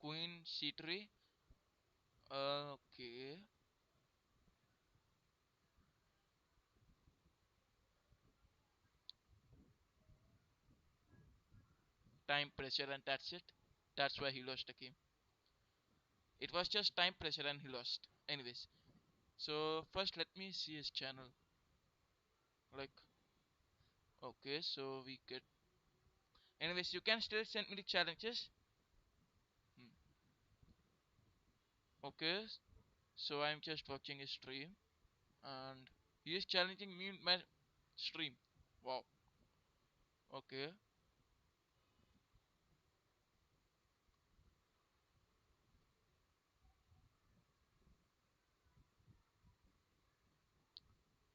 queen c3. Okay, time pressure and that's it. That's why he lost the game. It was just time pressure and he lost. Anyways, so first let me see his channel. Like, okay, so we get. Anyways, you can still send me the challenges. Hmm. Okay, so I'm just watching his stream and he is challenging me in my stream. Wow. Okay.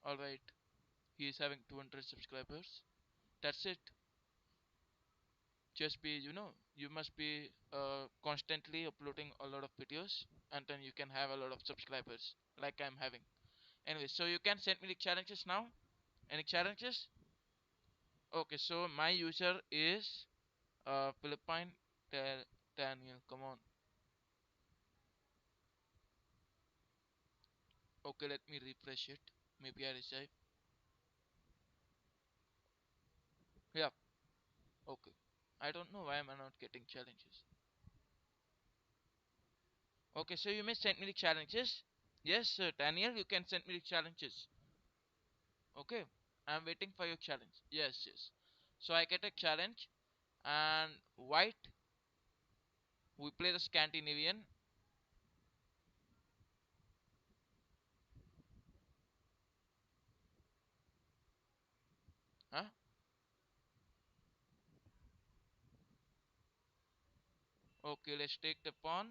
Alright, he is having 200 subscribers. That's it. Just be, you must be constantly uploading a lot of videos, and then you can have a lot of subscribers like I'm having. Anyway, so you can send me the challenges now. Any challenges? Okay, so my user is Philippine Daniel. Come on. Okay, let me refresh it. Maybe I receive. Yeah. Okay. I don't know why am I not getting challenges. Okay, so you may send me the challenges. Yes, Daniel, you can send me the challenges. Okay, I'm waiting for your challenge. Yes, yes. So I get a challenge, and white, we play the Scandinavian. Huh? Okay, let's take the pawn.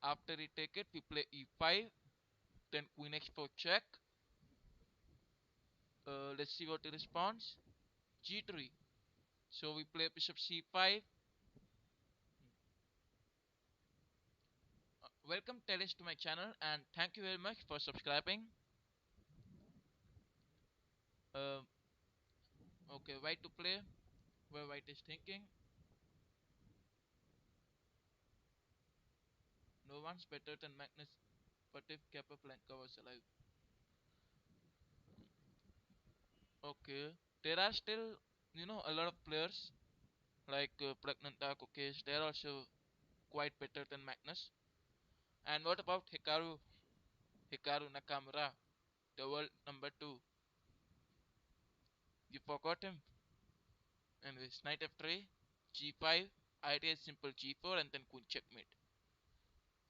After we take it, we play e5, then queen x4 check. Let's see what he responds. G3. So we play bishop c5. Welcome Teles to my channel, and thank you very much for subscribing. Uh, okay, white to play. Where white is thinking. No one's better than Magnus, but if Capablanca was alive. Okay, there are still, a lot of players like Pragnanta Kokesh. They're also quite better than Magnus. And what about Hikaru Nakamura, the world number 2? You forgot him. Anyways, knight f3, g5. Idea is simple: g4 and then queen checkmate.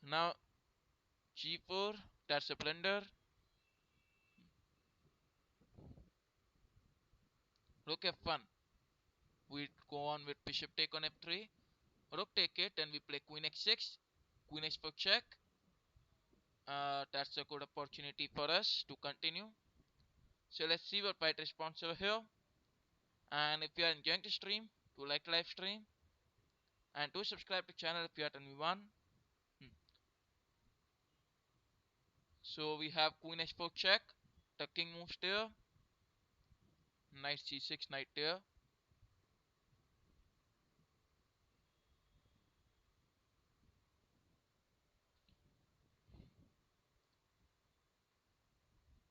Now g4, that's a blunder. Rook f1. We go on with bishop take on f3. Rook take it, and we play queen x6. Queen h4 check. That's a good opportunity for us to continue. So let's see what white responds over here. And if you are enjoying the stream, do like live stream, and do subscribe to channel if you are a new one. Hmm. So we have queen h4 check. The king moves there. Knight c6, knight there.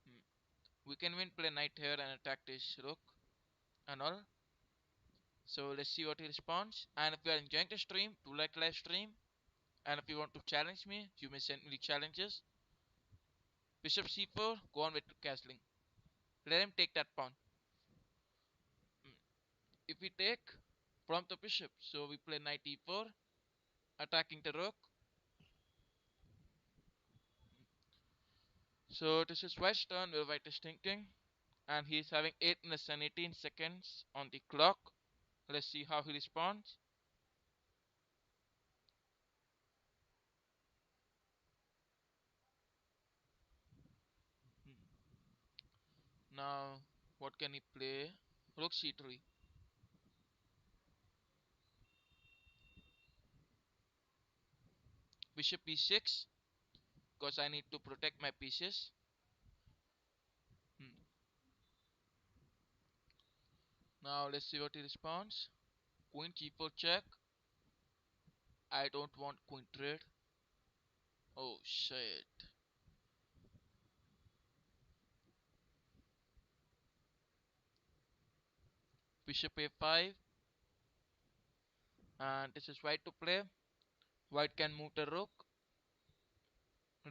Hmm. We can even play knight here and attack this rook and all. So let's see what he responds. And if you are enjoying the stream, do like live stream. And if you want to challenge me, you may send me the challenges. Bishop c4, go on with castling. Let him take that pawn. Hmm. If we take from the bishop, so we play knight e4, attacking the rook. So this is white's turn where white is thinking, and he is having 8 minutes and 18 seconds on the clock. Let's see how he responds. Now, what can he play? Rook c3. Bishop e6, because I need to protect my pieces. Hmm. Now let's see what he responds. Queen g4 check. I don't want queen trade. Oh shit. Bishop a5, and this is white to play. White can move the rook.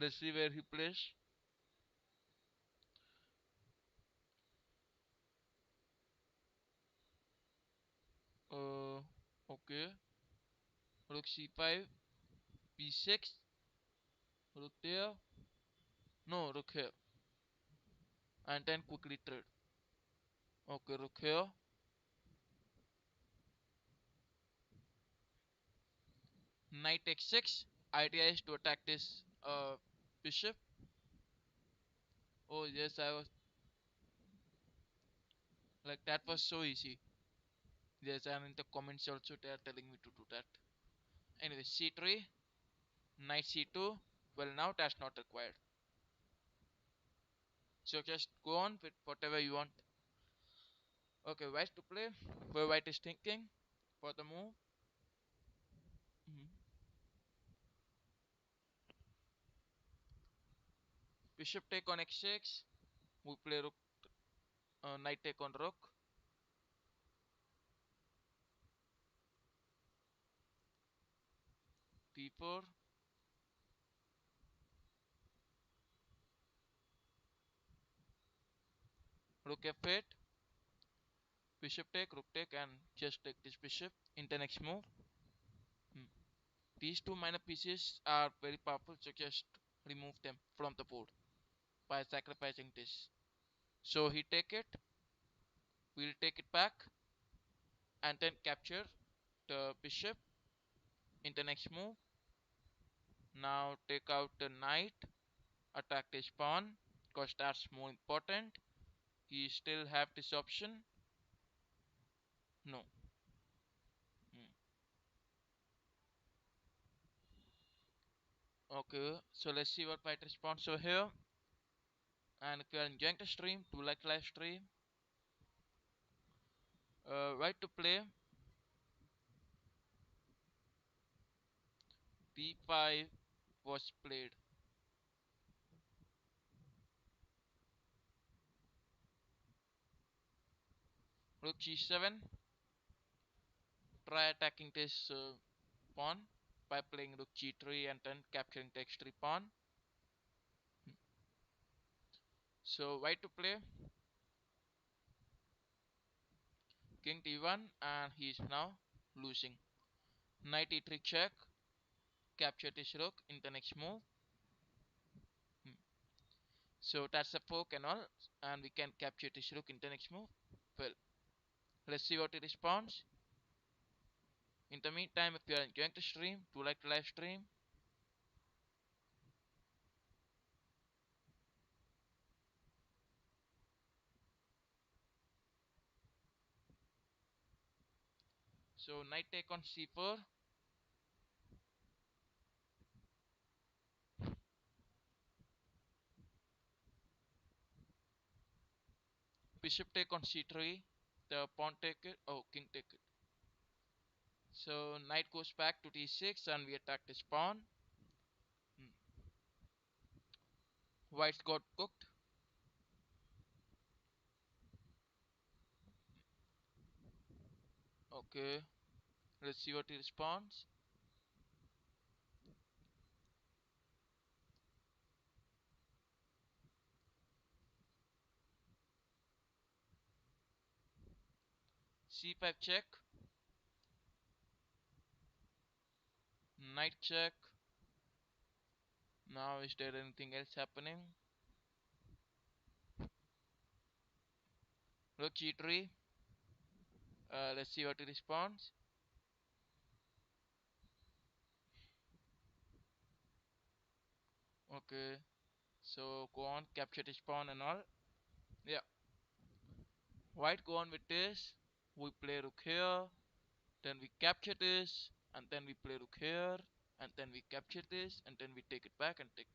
Let's see where he plays. Okay. Rook c5, b6, rook there. No, rook here. And then quickly trade. Okay, rook here. Knight x6. Idea is to attack this bishop. Oh yes, I was like that was so easy. Yes, and in the comments also they are telling me to do that. Anyway, c3, knight c2. Well, now that's not required. So just go on with whatever you want. Okay, white to play. Where white is thinking for the move. Mhm. Bishop take on x6. We play rook, knight take on rook. d4. Rook f8. Bishop take, rook take, and just take this bishop in the next move. Hmm. These two minor pieces are very powerful, so just remove them from the board by sacrificing this. So he take it, we'll take it back, and then capture the bishop in the next move. Now take out the knight, attack this pawn, because that's more important. He still have this option. No. Hmm. Okay, so let's see what white responds over here. And if you are enjoying the stream, do like live stream. White to play b5 was played. Rook g7. Try attacking this pawn by playing rook g3 and then capturing the x3 pawn. So white to play king d1 and he is now losing. Knight e3 check, capture this rook in the next move. Hmm. So that's a fork and all, and we can capture this rook in the next move. Well, let's see what it responds. In the meantime, if you are enjoying the stream, do like the live stream. So knight take on c4. Bishop take on c3. The pawn take it. Oh, king take it. So knight goes back to d6 and we attack this pawn. Hmm. White's got cooked. Okay, let's see what he responds. c5 check. Knight check. Now is there anything else happening? Rook g3. Let's see what he responds. Okay, so go on, capture this pawn and all. Yeah, white go on with this. We play rook here, then we capture this, and then we play rook here, and then we capture this, and then we take it back and take.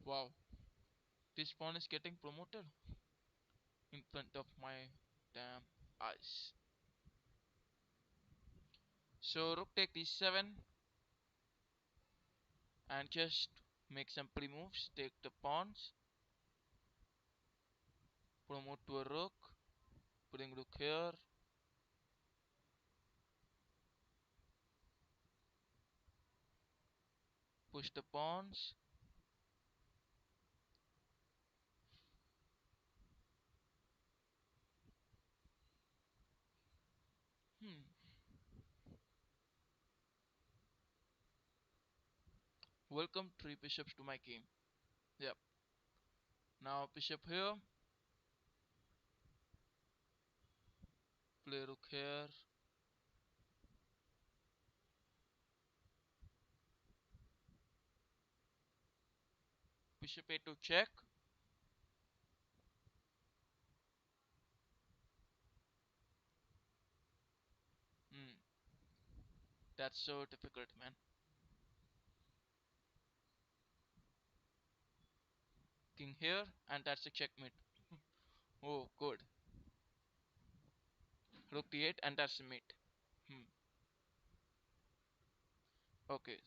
Wow, this pawn is getting promoted in front of my damn eyes. So rook take d7 and just make some pre-moves. Take the pawns, promote to a rook, bring rook here. Push the pawns. Hmm. Welcome three bishops to my game. Yep. Now bishop here. Play rook here. Bishop a2 check. Hmm, that's so difficult, man. King here, and that's a checkmate. Oh, good. Rook d8, and that's a mate. Hmm. Okay.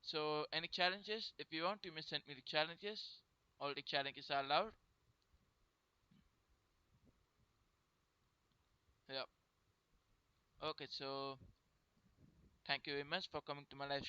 So, any challenges? If you want, you may send me the challenges. All the challenges are allowed. Yeah. Okay. So, thank you very much for coming to my live